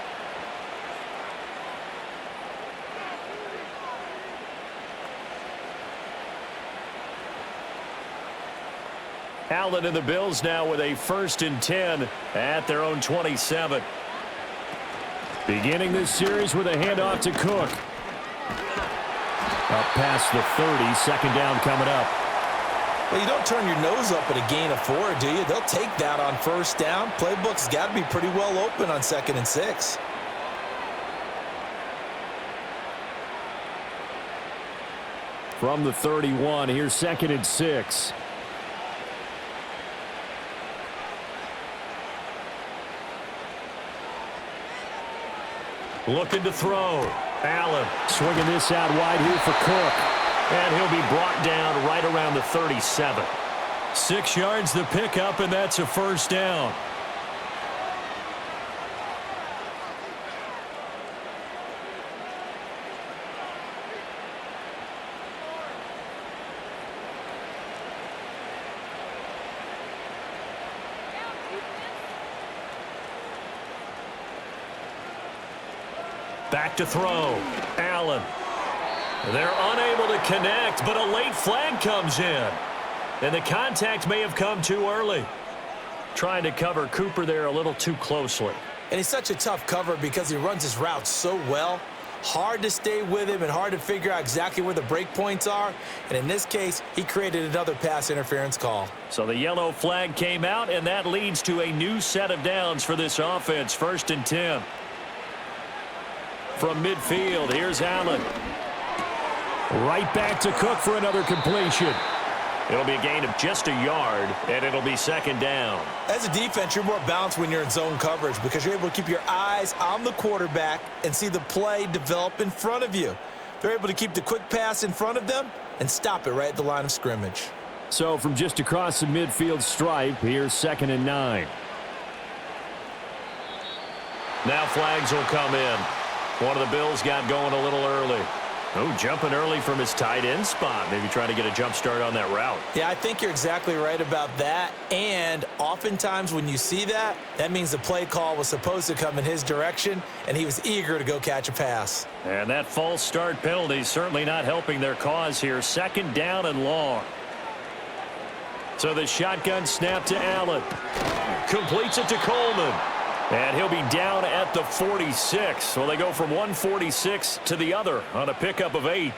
Allen and the Bills now with a 1st and 10 at their own 27. Beginning this series with a handoff to Cook. Up past the 30, 2nd down coming up. Well, you don't turn your nose up at a gain of 4, do you? They'll take that on 1st down. Playbook's got to be pretty well open on 2nd and 6. From the 31, here's 2nd and 6. Looking to throw. Allen. Swinging this out wide here for Cook. And he'll be brought down right around the 37. 6 yards the pickup, and that's a 1st down. Back to throw. Allen. They're unable to connect, but a late flag comes in. And the contact may have come too early. Trying to cover Cooper there a little too closely. And he's such a tough cover because he runs his routes so well. Hard to stay with him and hard to figure out exactly where the break points are. And in this case, he created another pass interference call. So the yellow flag came out, and that leads to a new set of downs for this offense. 1st and 10. From midfield, here's Allen. Right back to Cook for another completion. It'll be a gain of just a yard, and it'll be 2nd down. As a defense, you're more balanced when you're in zone coverage because you're able to keep your eyes on the quarterback and see the play develop in front of you. They're able to keep the quick pass in front of them and stop it right at the line of scrimmage. So from just across the midfield stripe, here's 2nd and 9. Now flags will come in. One of the Bills got going a little early. Oh, jumping early from his tight end spot. Maybe trying to get a jump start on that route. Yeah, I think you're exactly right about that. And oftentimes when you see that, that means the play call was supposed to come in his direction, and he was eager to go catch a pass. And that false start penalty certainly not helping their cause here. 2nd down and long. So the shotgun snap to Allen. Completes it to Coleman. And he'll be down at the 46. So they go from 146 to the other on a pickup of 8.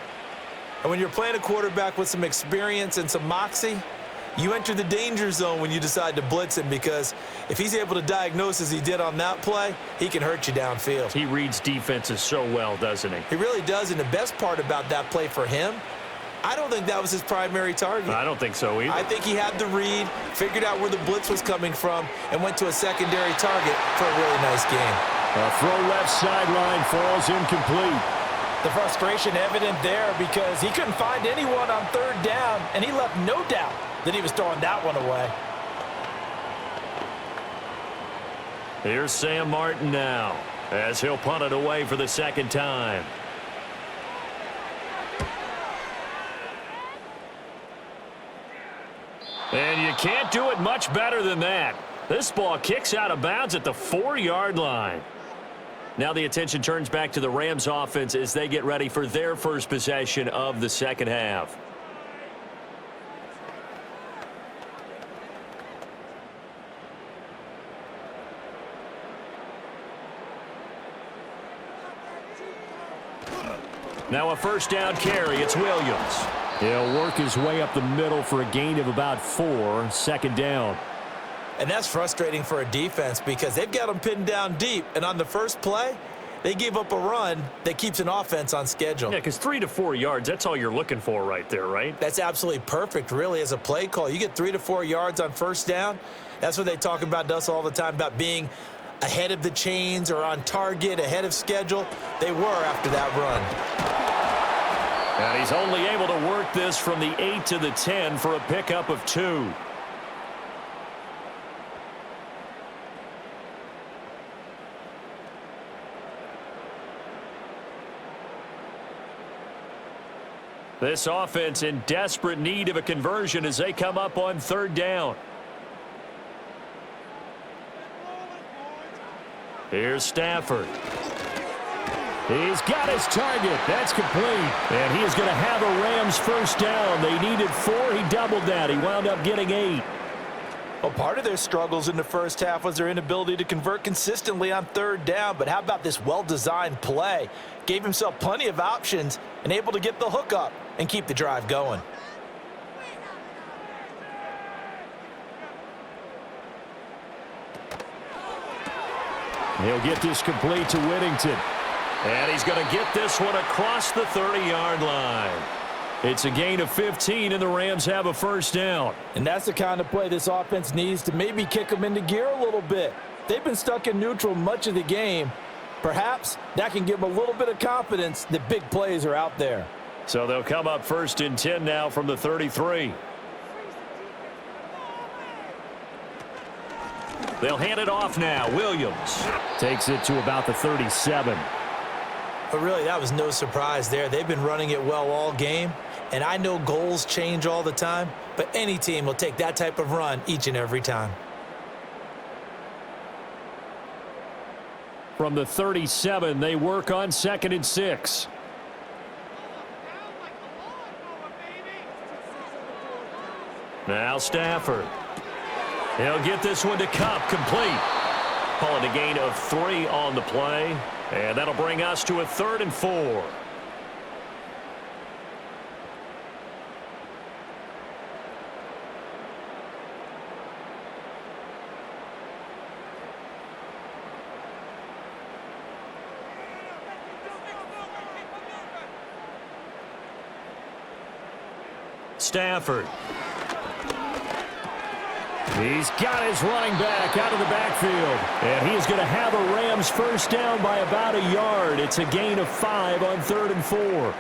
And when you're playing a quarterback with some experience and some moxie, you enter the danger zone when you decide to blitz him because if he's able to diagnose as he did on that play, he can hurt you downfield. He reads defenses so well, doesn't he? He really does, and the best part about that play for him, I don't think that was his primary target. I don't think so either. I think he had the read, figured out where the blitz was coming from, and went to a secondary target for a really nice game. A throw left sideline falls incomplete. The frustration evident there because he couldn't find anyone on 3rd down, and he left no doubt that he was throwing that one away. Here's Sam Martin now as he'll punt it away for the 2nd time. And you can't do it much better than that. This ball kicks out of bounds at the 4-yard line. Now the attention turns back to the Rams offense as they get ready for their first possession of the 2nd half. Now a 1st down carry. It's Williams. He'll work his way up the middle for a gain of about 4. 2nd down. And that's frustrating for a defense because they've got them pinned down deep. And on the first play, they gave up a run that keeps an offense on schedule. Yeah, because 3 to 4 yards, that's all you're looking for right there, right? That's absolutely perfect, really, as a play call. You get 3 to 4 yards on 1st down. That's what they talk about to us all the time, about being ahead of the chains or on target, ahead of schedule. They were after that run. And he's only able to work this from the 8 to the 10 for a pickup of 2. This offense in desperate need of a conversion as they come up on 3rd down. Here's Stafford. He's got his target. That's complete. And he is going to have a Rams 1st down. They needed 4. He doubled that. He wound up getting 8. Well, part of their struggles in the first half was their inability to convert consistently on 3rd down. But how about this well-designed play? Gave himself plenty of options and able to get the hook up and keep the drive going. He'll get this complete to Whittington. And he's going to get this one across the 30-yard line. It's a gain of 15, and the Rams have a 1st down. And that's the kind of play this offense needs to maybe kick them into gear a little bit. They've been stuck in neutral much of the game. Perhaps that can give them a little bit of confidence that big plays are out there. So they'll come up 1st and 10 now from the 33. They'll hand it off now. Williams takes it to about the 37. But really, that was no surprise there. They've been running it well all game. And I know goals change all the time, but any team will take that type of run each and every time. From the 37, they work on 2nd and 6. Now Stafford. He'll get this one to Cup, complete. Calling a gain of 3 on the play, and that'll bring us to a 3rd and 4. Stafford. He's got his running back out of the backfield. And he is going to have a Rams first down by about a yard. It's a gain of 5 on 3rd and 4.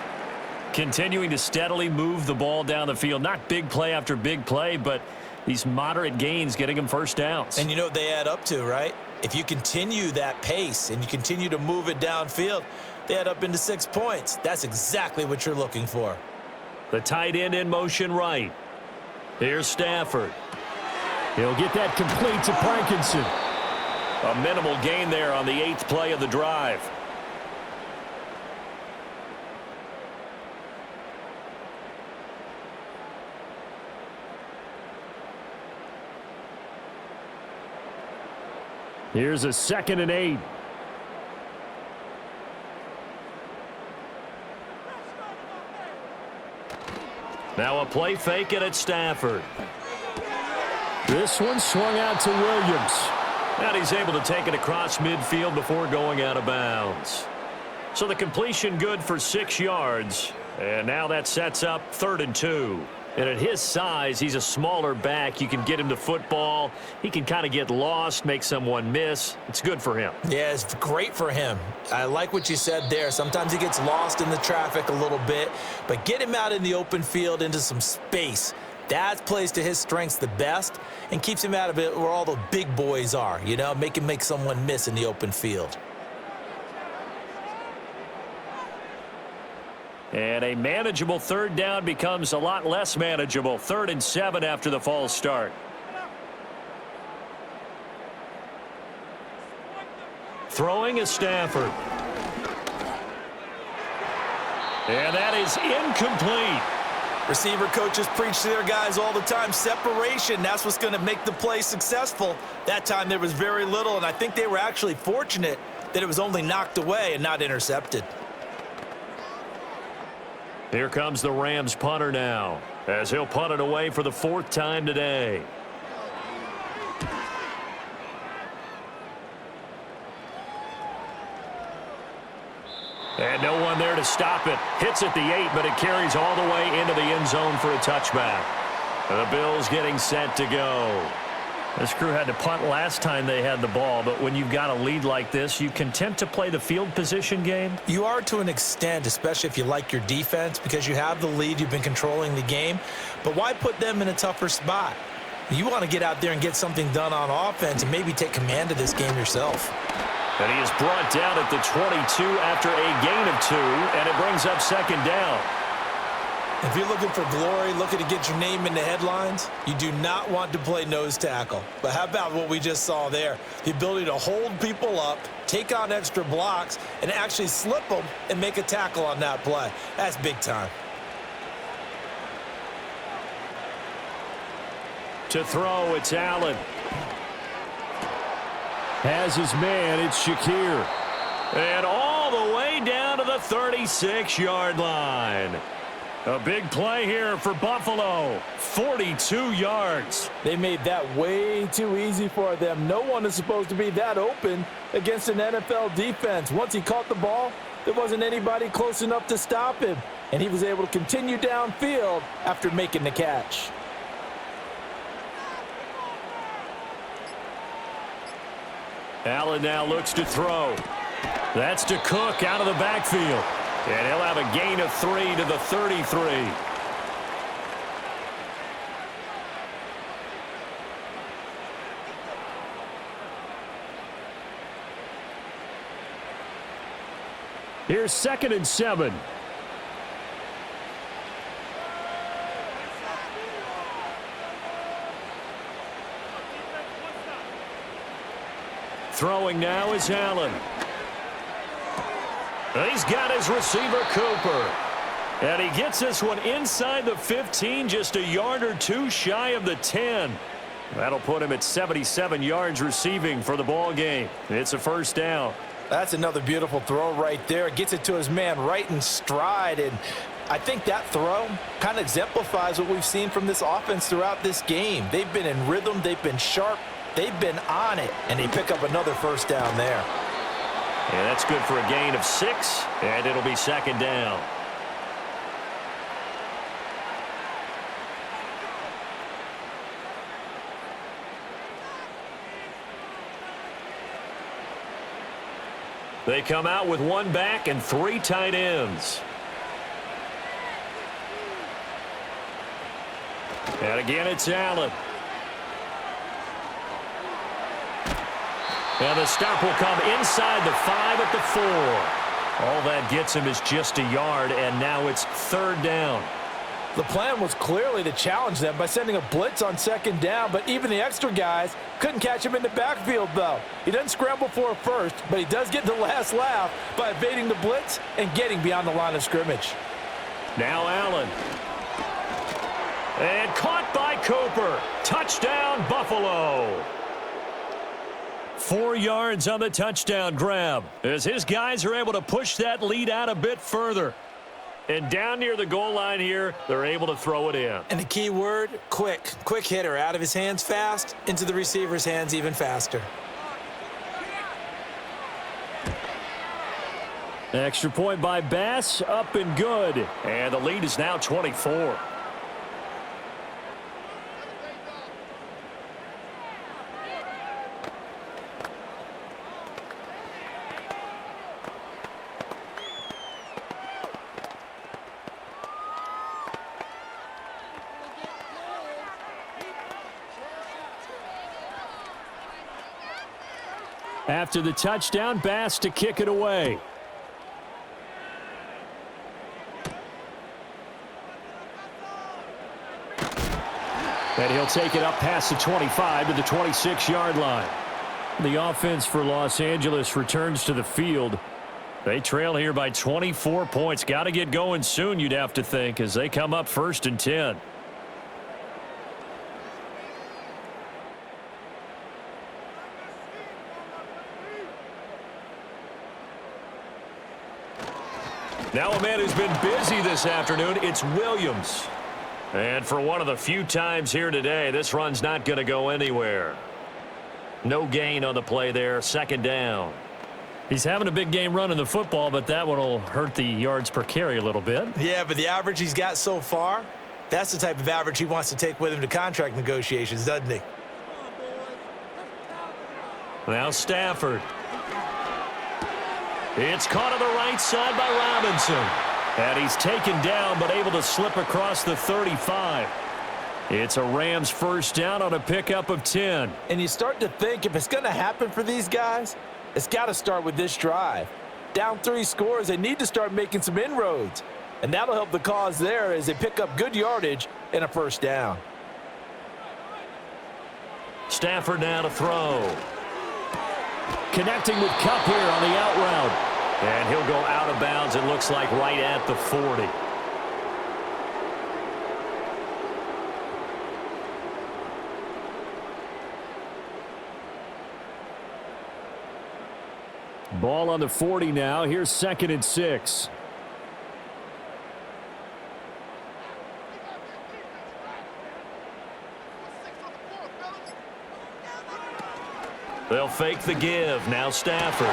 Continuing to steadily move the ball down the field. Not big play after big play, but these moderate gains getting him first downs. And you know what they add up to, right? If you continue that pace and you continue to move it downfield, they add up into 6 points. That's exactly what you're looking for. The tight end in motion right. Here's Stafford. He'll get that complete to Parkinson. A minimal gain there on the 8th play of the drive. Here's a 2nd and 8. Now a play fake it at Stafford. This one swung out to Williams. And he's able to take it across midfield before going out of bounds. So the completion good for 6 yards. And now that sets up 3rd and 2. And at his size, he's a smaller back. You can get him the football. He can kind of get lost, make someone miss. It's good for him. Yeah, it's great for him. I like what you said there. Sometimes he gets lost in the traffic a little bit. But get him out in the open field into some space. That plays to his strengths the best and keeps him out of it where all the big boys are. You know, make him make someone miss in the open field. And a manageable 3rd down becomes a lot less manageable. 3rd and 7 after the false start. Throwing is Stafford. And that is incomplete. Receiver coaches preach to their guys all the time. Separation, that's what's going to make the play successful. That time there was very little, and I think they were actually fortunate that it was only knocked away and not intercepted. Here comes the Rams punter now, as he'll punt it away for the 4th time today. And no one there to stop it. Hits at the 8, but it carries all the way into the end zone for a touchback. The Bills getting set to go. This crew had to punt last time they had the ball, but when you've got a lead like this, you content to play the field position game? You are to an extent, especially if you like your defense, because you have the lead, you've been controlling the game. But why put them in a tougher spot? You want to get out there and get something done on offense and maybe take command of this game yourself. And he is brought down at the 22 after a gain of 2, and it brings up 2nd down. If you're looking for glory, looking to get your name in the headlines, you do not want to play nose tackle. But how about what we just saw there? The ability to hold people up, take on extra blocks, and actually slip them and make a tackle on that play. That's big time. To throw, it's Allen. Has his man, it's Shakir. And all the way down to the 36-yard line. A big play here for Buffalo. 42 yards. They made that way too easy for them. No one is supposed to be that open against an NFL defense. Once he caught the ball, there wasn't anybody close enough to stop him. And he was able to continue downfield after making the catch. Allen now looks to throw. That's to Cook out of the backfield. And he'll have a gain of 3 to the 33. Here's 2nd and 7. Throwing now is Allen. He's got his receiver, Cooper. And he gets this one inside the 15, just a yard or two shy of the 10. That'll put him at 77 yards receiving for the ball game. It's a first down. That's another beautiful throw right there. Gets it to his man right in stride. And I think that throw kind of exemplifies what we've seen from this offense throughout this game. They've been in rhythm. They've been sharp. They've been on it. And they pick up another first down there. And that's good for a gain of 6. And it'll be second down. They come out with one back and 3 tight ends. And again, it's Allen. And the stop will come inside the 5 at the 4. All that gets him is just a yard, and now it's third down. The plan was clearly to challenge them by sending a blitz on second down, but even the extra guys couldn't catch him in the backfield, though. He doesn't scramble for a first, but he does get the last laugh by evading the blitz and getting beyond the line of scrimmage. Now Allen. And caught by Cooper. Touchdown, Buffalo. 4 yards on the touchdown grab as his guys are able to push that lead out a bit further. And down near the goal line here, they're able to throw it in. And the key word, quick. Quick hitter. Out of his hands fast, into the receiver's hands even faster. Extra point by Bass, up and good. And the lead is now 24. After the touchdown, Bass to kick it away. And he'll take it up past the 25 to the 26-yard line. The offense for Los Angeles returns to the field. They trail here by 24 points. Got to get going soon, you'd have to think, as they come up 1st and 10. Now a man who's been busy this afternoon, it's Williams. And for one of the few times here today, this run's not going to go anywhere. No gain on the play there, second down. He's having a big game running the football, but that one will hurt the yards per carry a little bit. Yeah, but the average he's got so far, that's the type of average he wants to take with him to contract negotiations, doesn't he? Now Stafford. It's caught on the right side by Robinson. And he's taken down, but able to slip across the 35. It's a Rams first down on a pickup of 10. And you start to think if it's going to happen for these guys, it's got to start with this drive. Down 3 scores, they need to start making some inroads. And that'll help the cause there as they pick up good yardage and a first down. Stafford now to throw. Connecting with Kupp here on the out route. And he'll go out of bounds, it looks like, right at the 40. Ball on the 40 now. Here's 2nd and 6. They'll fake the give. Now Stafford.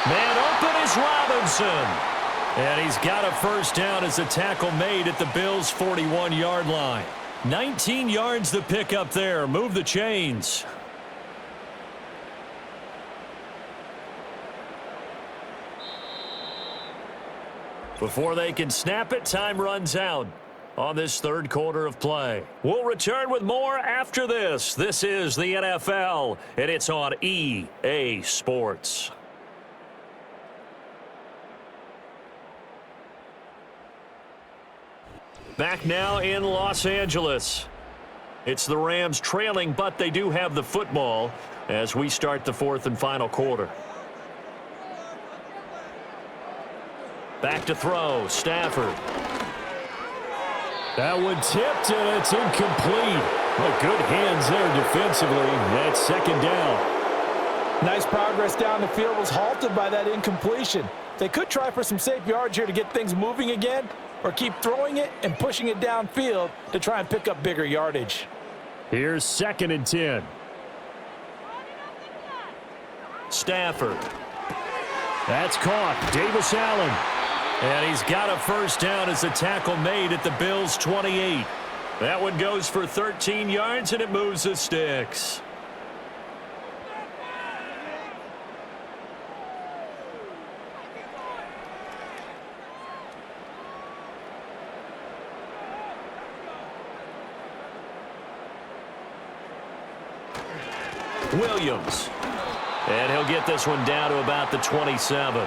Man open is Robinson. And he's got a first down as the tackle made at the Bills' 41-yard line. 19 yards to pick up there. Move the chains. Before they can snap it, time runs out on this third quarter of play. We'll return with more after this. This is the NFL, and it's on EA Sports. Back now in Los Angeles. It's the Rams trailing, but they do have the football as we start the 4th and final quarter. Back to throw, Stafford. That one tipped, and it's incomplete. Well, good hands there defensively. That's second down. Nice progress down the field was halted by that incompletion. They could try for some safe yards here to get things moving again, or keep throwing it and pushing it downfield to try and pick up bigger yardage. Here's 2nd and 10. Stafford. That's caught. Davis Allen. And he's got a first down as the tackle made at the Bills' 28. That one goes for 13 yards, and it moves the sticks. Williams. And he'll get this one down to about the 27.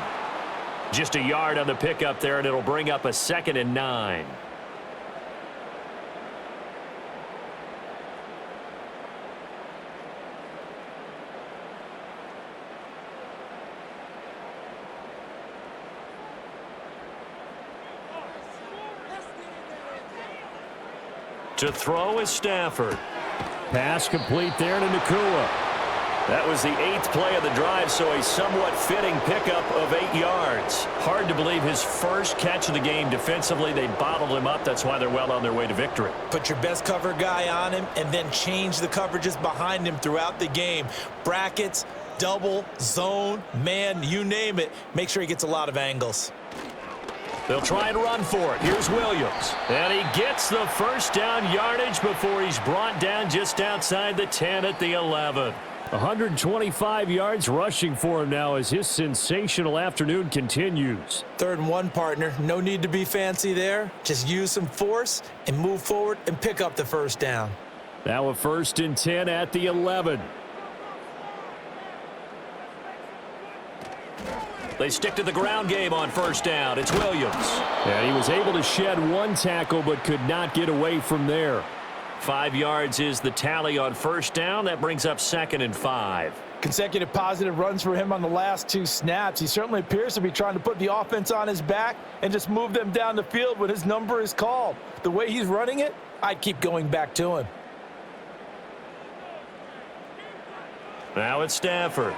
Just a yard on the pickup there, and it'll bring up a 2nd and 9. To throw is Stafford. Pass complete there to Nakua. That was the 8th play of the drive, so a somewhat fitting pickup of 8 yards. Hard to believe his first catch of the game defensively. They bottled him up. That's why they're well on their way to victory. Put your best cover guy on him and then change the coverages behind him throughout the game. Brackets, double, zone, man, you name it. Make sure he gets a lot of angles. They'll try and run for it. Here's Williams. And he gets the first down yardage before he's brought down just outside the 10 at the 11. 125 yards rushing for him now as his sensational afternoon continues. 3rd and 1, partner. No need to be fancy there. Just use some force and move forward and pick up the first down. Now a 1st and 10 at the 11. They stick to the ground game on first down. It's Williams. And he was able to shed one tackle but could not get away from there. 5 yards is the tally on first down. That brings up 2nd and 5. Consecutive positive runs for him on the last 2 snaps. He certainly appears to be trying to put the offense on his back and just move them down the field when his number is called. The way he's running it, I'd keep going back to him. Now it's Stafford.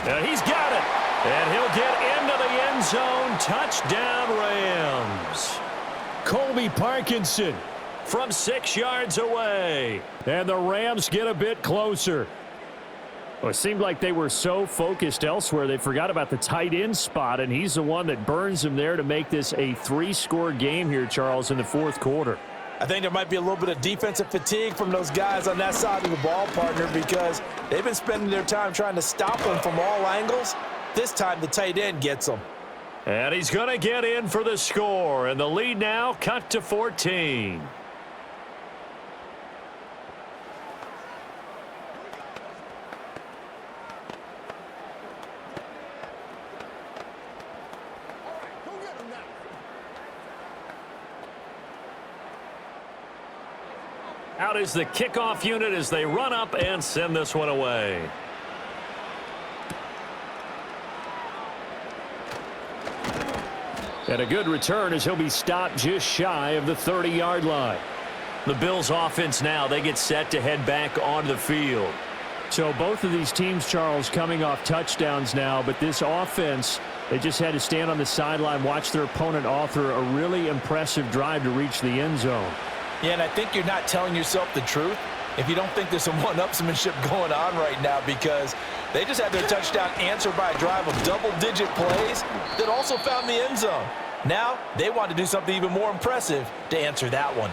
And he's got it. And he'll get into the end zone. Touchdown, Rams. Colby Parkinson from 6 yards away. And the Rams get a bit closer. Well, it seemed like they were so focused elsewhere they forgot about the tight end spot, and he's the one that burns them there to make this a 3-score game here, Charles, in the 4th quarter. I think there might be a little bit of defensive fatigue from those guys on that side of the ball, partner, because they've been spending their time trying to stop them from all angles. This time the tight end gets them. And he's going to get in for the score, and the lead now cut to 14. Out is the kickoff unit as they run up and send this one away. And a good return as he'll be stopped just shy of the 30-yard line. The Bills offense now, they get set to head back onto the field. So both of these teams, Charles, coming off touchdowns now, but this offense, they just had to stand on the sideline, watch their opponent author a really impressive drive to reach the end zone. Yeah, and I think you're not telling yourself the truth if you don't think there's some one-upsmanship going on right now, because they just had their touchdown answered by a drive of double-digit plays that also found the end zone. Now they want to do something even more impressive to answer that one.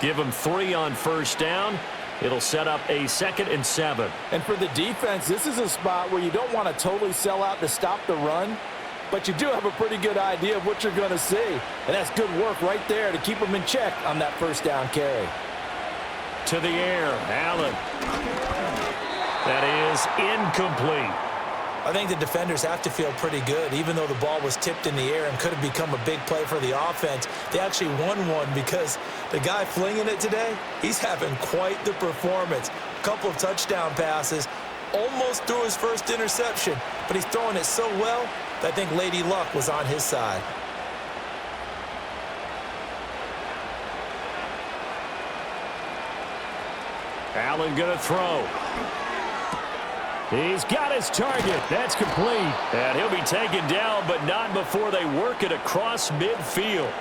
Give them 3 on first down. It'll set up a 2nd and 7. And for the defense, this is a spot where you don't want to totally sell out to stop the run, but you do have a pretty good idea of what you're going to see. And that's good work right there to keep them in check on that first down carry. To the air, Allen. That is incomplete. I think the defenders have to feel pretty good. Even though the ball was tipped in the air and could have become a big play for the offense, they actually won one because the guy flinging it today, he's having quite the performance. A couple of touchdown passes, almost threw his first interception, but he's throwing it so well that I think Lady Luck was on his side. Allen going to throw. He's got his target. That's complete. And he'll be taken down, but not before they work it across midfield.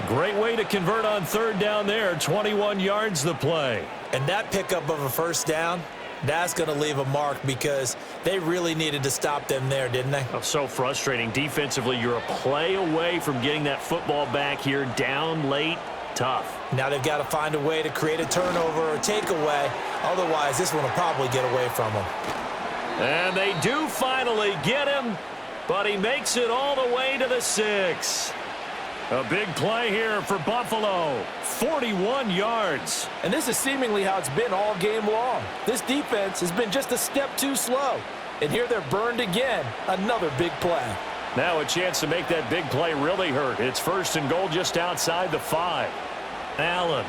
Great way to convert on third down there. 21 yards the play. And that pickup of a first down, that's going to leave a mark because they really needed to stop them there, didn't they? Oh, so frustrating. Defensively, you're a play away from getting that football back here. Down late, tough. Now they've got to find a way to create a turnover or takeaway. Otherwise, this one will probably get away from them. And they do finally get him, but he makes it all the way to the 6. A big play here for Buffalo. 41 yards. And this is seemingly how it's been all game long. This defense has been just a step too slow. And here they're burned again. Another big play. Now a chance to make that big play really hurt. It's 1st and goal just outside the 5. Allen.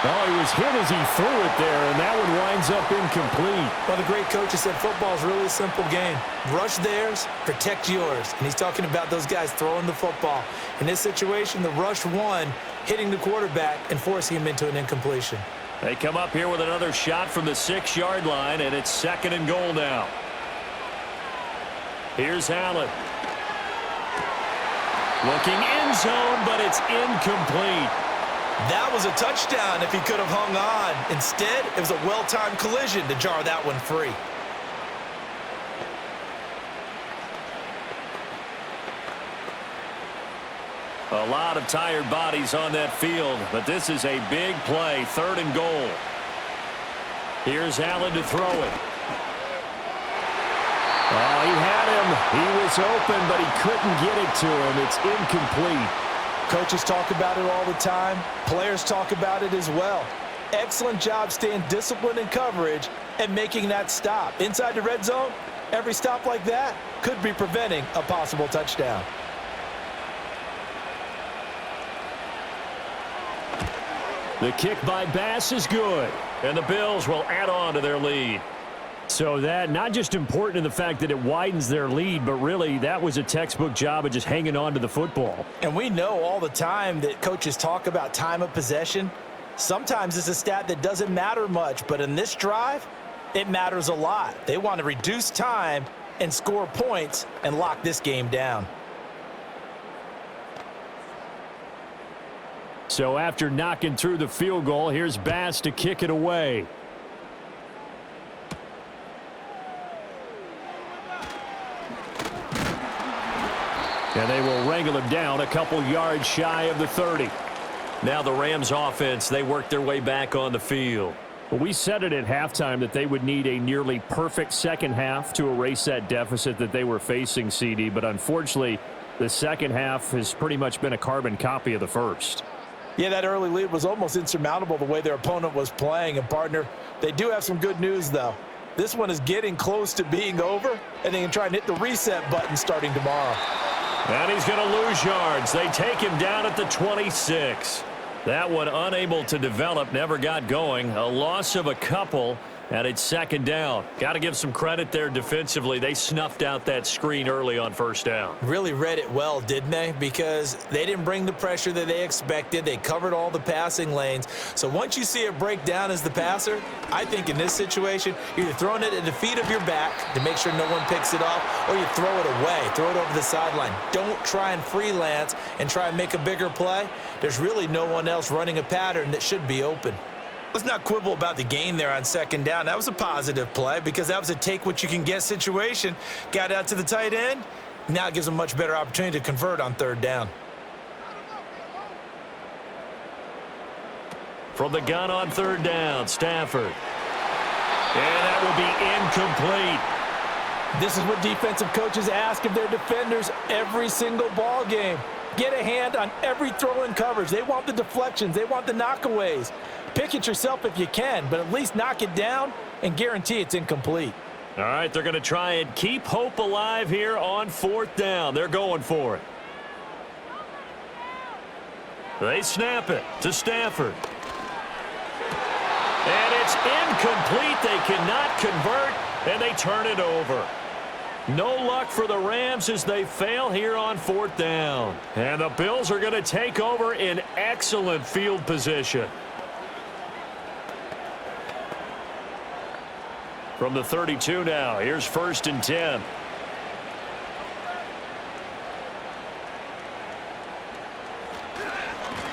Oh, he was hit as he threw it there, and that one winds up incomplete. Well, the great coach has said football is really a simple game. Rush theirs, protect yours. And he's talking about those guys throwing the football. In this situation, the rush won, hitting the quarterback and forcing him into an incompletion. They come up here with another shot from the 6-yard line, and it's 2nd and goal now. Here's Allen. Looking end zone, but it's incomplete. That was a touchdown if he could have hung on. Instead, it was a well-timed collision to jar that one free. A lot of tired bodies on that field, but this is a big play. 3rd and goal. Here's Allen to throw it. Oh, he had him. He was open, but he couldn't get it to him. It's incomplete. Coaches talk about it all the time. Players talk about it as well. Excellent job staying disciplined in coverage and making that stop. Inside the red zone, every stop like that could be preventing a possible touchdown. The kick by Bass is good, and the Bills will add on to their lead. So that not just important in the fact that it widens their lead, but really that was a textbook job of just hanging on to the football. And we know all the time that coaches talk about time of possession. Sometimes it's a stat that doesn't matter much, but in this drive, it matters a lot. They want to reduce time and score points and lock this game down. So after knocking through the field goal, here's Bass to kick it away. And they will wrangle him down a couple yards shy of the 30. Now the Rams offense, they work their way back on the field. Well, we said it at halftime that they would need a nearly perfect second half to erase that deficit that they were facing, CD. But unfortunately, the second half has pretty much been a carbon copy of the first. Yeah, that early lead was almost insurmountable the way their opponent was playing. And, partner, they do have some good news, though. This one is getting close to being over, and they can try and hit the reset button starting tomorrow. And he's going to lose yards. They take him down at the 26. That one unable to develop, never got going. A loss of a couple, and it's 2nd down. Got to give some credit there defensively. They snuffed out that screen early on 1st down. Really read it well, didn't they? Because they didn't bring the pressure that they expected. They covered all the passing lanes. So once you see it break down as the passer, I think in this situation, you're either throwing it at the feet of your back to make sure no one picks it off, or you throw it away, throw it over the sideline. Don't try and freelance and try and make a bigger play. There's really no one else running a pattern that should be open. Let's not quibble about the gain there on 2nd down. That was a positive play because that was a take-what-you-can-get situation. Got out to the tight end. Now it gives them a much better opportunity to convert on 3rd down. From the gun on 3rd down, Stafford. And that will be incomplete. This is what defensive coaches ask of their defenders every single ball game. Get a hand on every throw in coverage. They want the deflections. They want the knockaways. Pick it yourself if you can, but at least knock it down and guarantee it's incomplete. All right, they're going to try and keep hope alive here on 4th down. They're going for it. They snap it to Stafford. And it's incomplete. They cannot convert, and they turn it over. No luck for the Rams as they fail here on 4th down. And the Bills are going to take over in excellent field position. From the 32 now, here's 1st and 10.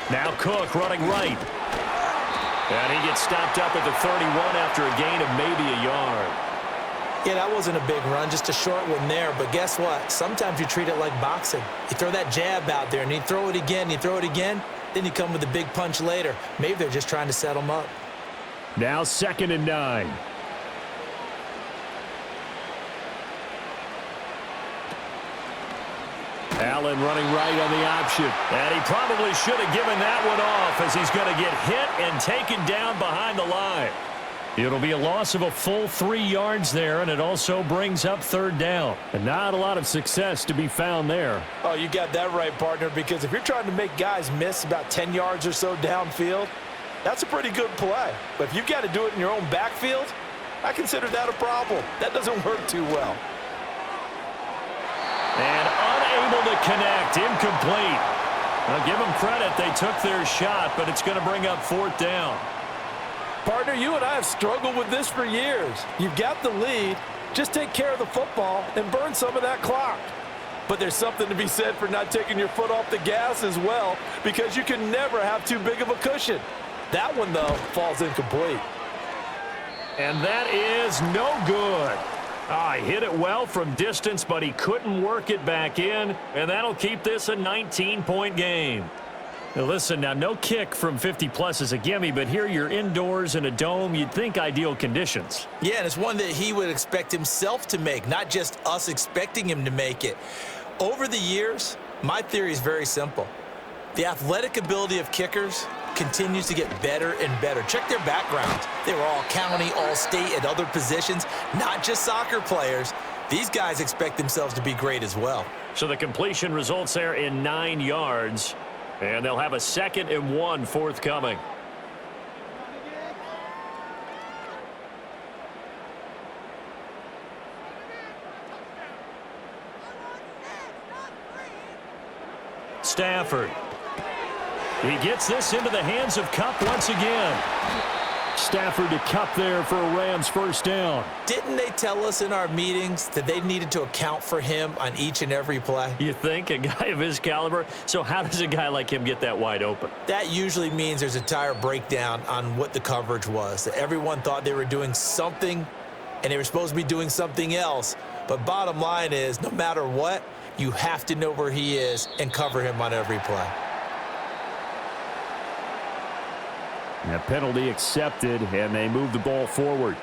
Now Cook running right. And he gets stopped up at the 31 after a gain of maybe a yard. Yeah, that wasn't a big run, just a short one there. But guess what? Sometimes you treat it like boxing. You throw that jab out there, and you throw it again, then you come with a big punch later. Maybe they're just trying to set him up. Now 2nd and 9. Allen running right on the option. And he probably should have given that one off as he's going to get hit and taken down behind the line. It'll be a loss of a full 3 yards there, and it also brings up 3rd down. And not a lot of success to be found there. Oh, you got that right, partner, because if you're trying to make guys miss about 10 yards or so downfield, that's a pretty good play. But if you've got to do it in your own backfield, I consider that a problem. That doesn't work too well. And unable to connect, incomplete. Now give them credit, they took their shot, but it's going to bring up 4th down. Partner, you and I have struggled with this for years. You've got the lead. Just take care of the football and burn some of that clock. But there's something to be said for not taking your foot off the gas as well, because you can never have too big of a cushion. That one, though, falls incomplete. And that is no good. He hit it well from distance, but he couldn't work it back in, and that'll keep this a 19-point game. Now listen, now no kick from 50-plus is a gimme, but here you're indoors in a dome. You'd think ideal conditions. Yeah, and it's one that he would expect himself to make, not just us expecting him to make it. Over the years, my theory is very simple. The athletic ability of kickers continues to get better and better. Check their backgrounds. They were all county, all state, at other positions, not just soccer players. These guys expect themselves to be great as well. So the completion results there in 9 yards. And they'll have a 2nd and 1 forthcoming. Stafford. He gets this into the hands of Kupp once again. Stafford to Kupp there for a Rams 1st down. Didn't they tell us in our meetings that they needed to account for him on each and every play? You think? A guy of his caliber? So how does a guy like him get that wide open? That usually means there's a tire breakdown on what the coverage was. Everyone thought they were doing something, and they were supposed to be doing something else. But bottom line is, no matter what, you have to know where he is and cover him on every play. And a penalty accepted, and they move the ball forward.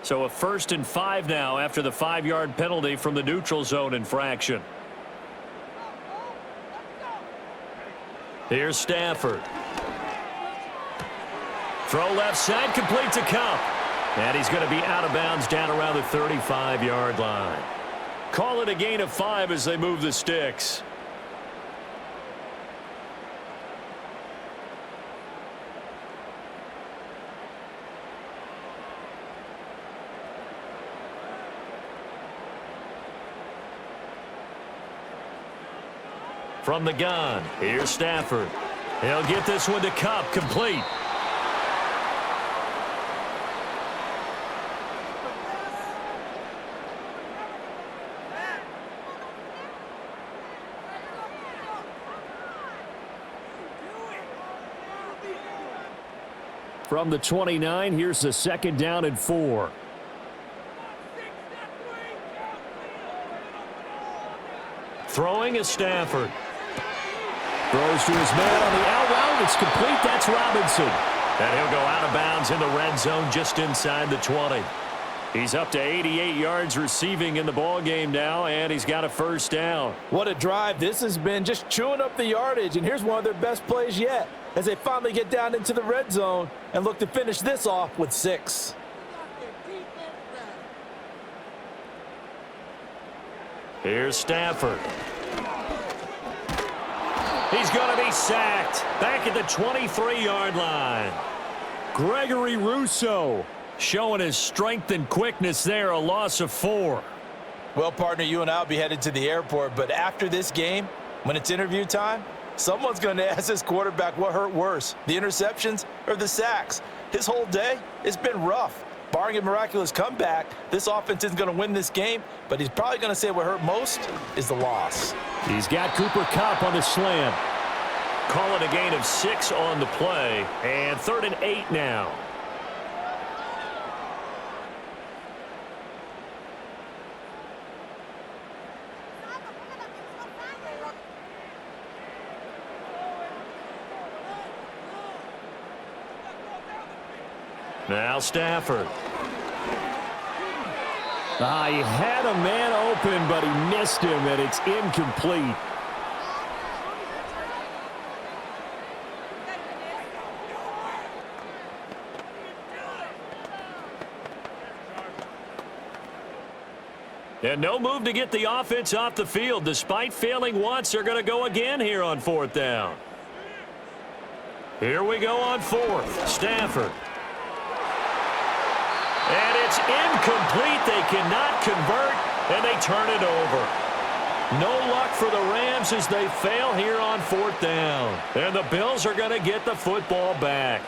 So a 1st and 5 now after the 5-yard penalty from the neutral zone infraction. Here's Stafford. Throw left side, complete to Kupp. And he's going to be out of bounds down around the 35-yard line. Call it a gain of 5 as they move the sticks. From the gun, here's Stafford. He'll get this one to Kupp, complete. From the 29, here's the 2nd down and 4. Throwing is Stafford. Throws to his man on the out route. It's complete. That's Robinson. And he'll go out of bounds in the red zone just inside the 20. He's up to 88 yards receiving in the ballgame now, and he's got a 1st down. What a drive. This has been just chewing up the yardage, and here's one of their best plays yet as they finally get down into the red zone and look to finish this off with 6. Here's Stafford. He's going to be sacked back at the 23-yard line. Gregory Rousseau showing his strength and quickness there, a loss of 4. Well, partner, you and I will be headed to the airport, but after this game, when it's interview time, someone's going to ask this quarterback what hurt worse, the interceptions or the sacks. His whole day, it's been rough. Barring a miraculous comeback, this offense isn't going to win this game, but he's probably going to say what hurt most is the loss. He's got Cooper Kupp on the slam. Call it a gain of 6 on the play, and 3rd and 8 now. Now Stafford. He had a man open, but he missed him, and it's incomplete. And no move to get the offense off the field. Despite failing once, they're going to go again here on 4th down. Here we go on 4th. Stafford. And it's incomplete. They cannot convert, and they turn it over. No luck for the Rams as they fail here on 4th down. And the Bills are going to get the football back.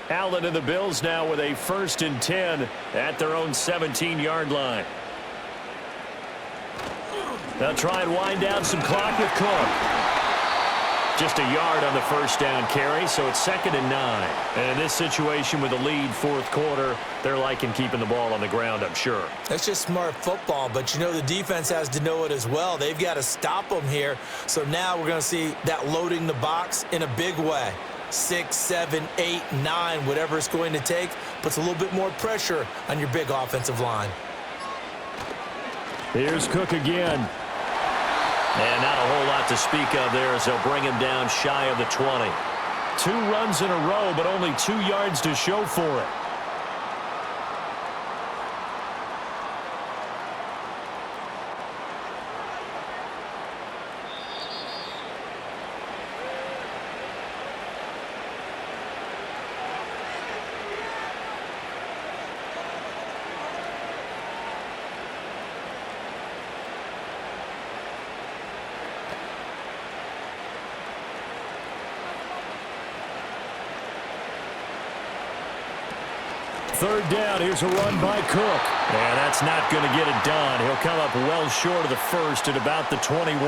Allen and the Bills now with a 1st and 10 at their own 17-yard line. They'll try and wind down some clock with Cook. Just a yard on the 1st down carry, so it's 2nd and 9. And in this situation with a lead 4th quarter, they're liking keeping the ball on the ground, I'm sure. That's just smart football, but you know the defense has to know it as well. They've got to stop them here. So now we're going to see that loading the box in a big way. 6, 7, 8, 9, whatever it's going to take, puts a little bit more pressure on your big offensive line. Here's Cook again. And not a whole lot to speak of there as they'll bring him down shy of the 20. 2 runs in a row, but only 2 yards to show for it. Third down, here's a run by Cook. And that's not going to get it done. He'll come up well short of the 1st at about the 21.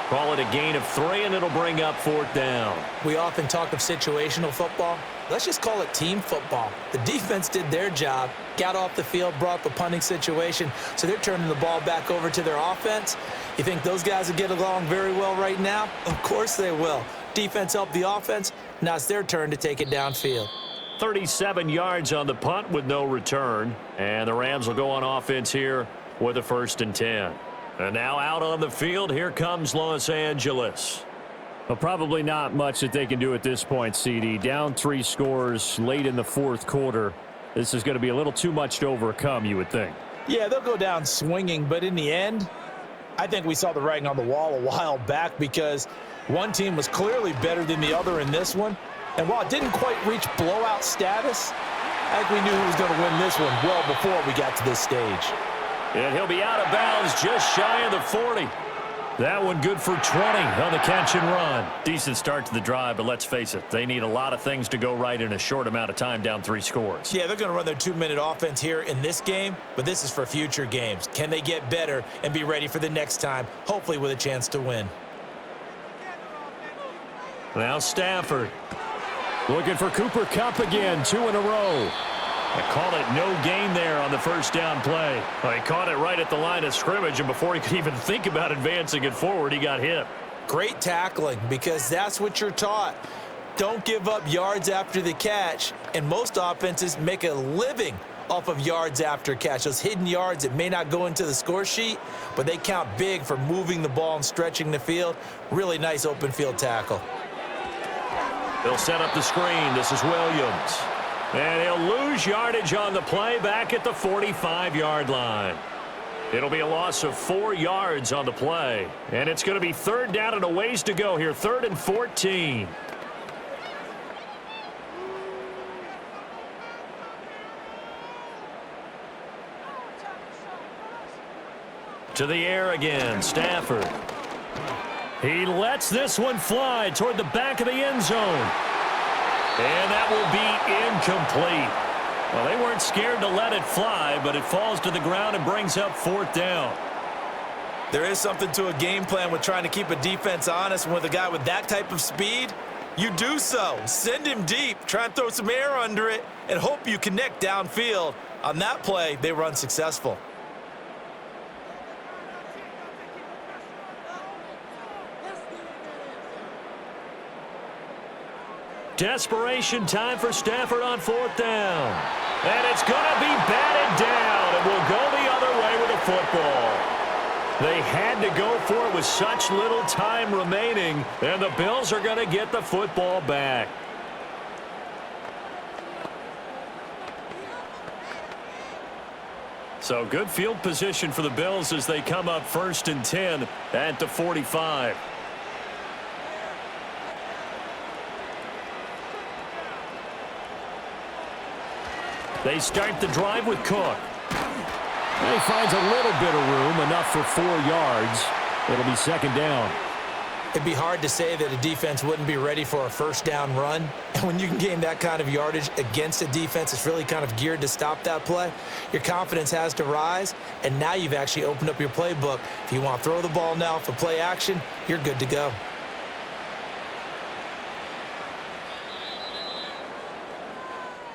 Call it a gain of 3, and it'll bring up 4th down. We often talk of situational football. Let's just call it team football. The defense did their job, got off the field, brought up a punting situation, so they're turning the ball back over to their offense. You think those guys will get along very well right now? Of course they will. Defense helped the offense. Now it's their turn to take it downfield. 37 yards on the punt with no return. And the Rams will go on offense here with a 1st and 10. And now out on the field, here comes Los Angeles. Well, probably not much that they can do at this point, CD. Down 3 scores late in the 4th quarter. This is going to be a little too much to overcome, you would think. Yeah, they'll go down swinging, but in the end, I think we saw the writing on the wall a while back because one team was clearly better than the other in this one. And while it didn't quite reach blowout status, I think we knew who was going to win this one well before we got to this stage. And he'll be out of bounds just shy of the 40. That one good for 20 on the catch and run. Decent start to the drive, but let's face it, they need a lot of things to go right in a short amount of time down 3 scores. Yeah, they're going to run their 2-minute offense here in this game, but this is for future games. Can they get better and be ready for the next time, hopefully with a chance to win? Now Stafford. Looking for Cooper Kupp again, 2 in a row. I call it no gain there on the 1st down play. Well, he caught it right at the line of scrimmage, and before he could even think about advancing it forward, he got hit. Great tackling, because that's what you're taught. Don't give up yards after the catch, and most offenses make a living off of yards after catch. Those hidden yards that may not go into the score sheet, but they count big for moving the ball and stretching the field. Really nice open field tackle. They'll set up the screen. This is Williams. And he'll lose yardage on the play back at the 45-yard line. It'll be a loss of 4 yards on the play. And it's going to be 3rd down and a ways to go here. 3rd and 14. To the air again, Stafford. He lets this one fly toward the back of the end zone. And that will be incomplete. Well, they weren't scared to let it fly, but it falls to the ground and brings up 4th down. There is something to a game plan with trying to keep a defense honest, and with a guy with that type of speed, you do so. Send him deep, try and throw some air under it, and hope you connect downfield. On that play, they were unsuccessful. Desperation time for Stafford on 4th down. And it's going to be batted down, and will go the other way with the football. They had to go for it with such little time remaining, and the Bills are going to get the football back. So good field position for the Bills as they come up 1st and 10 at the 45. They start the drive with Cook. And he finds a little bit of room, enough for 4 yards. It'll be 2nd down. It'd be hard to say that a defense wouldn't be ready for a 1st down run. And when you can gain that kind of yardage against a defense that's really kind of geared to stop that play, your confidence has to rise, and now you've actually opened up your playbook. If you want to throw the ball now for play action, you're good to go.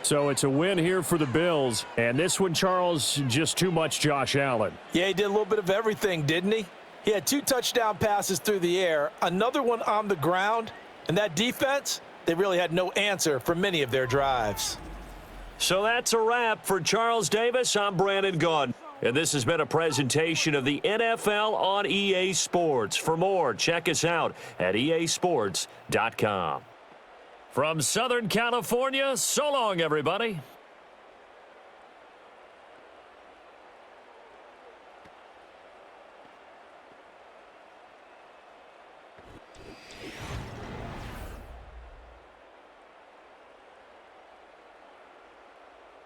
So it's a win here for the Bills. And this one, Charles, just too much Josh Allen. Yeah, he did a little bit of everything, didn't he? He had 2 touchdown passes through the air, another one on the ground, and that defense, they really had no answer for many of their drives. So that's a wrap for Charles Davis. I'm Brandon Gaudin. And this has been a presentation of the NFL on EA Sports. For more, check us out at easports.com. From Southern California, so long, everybody.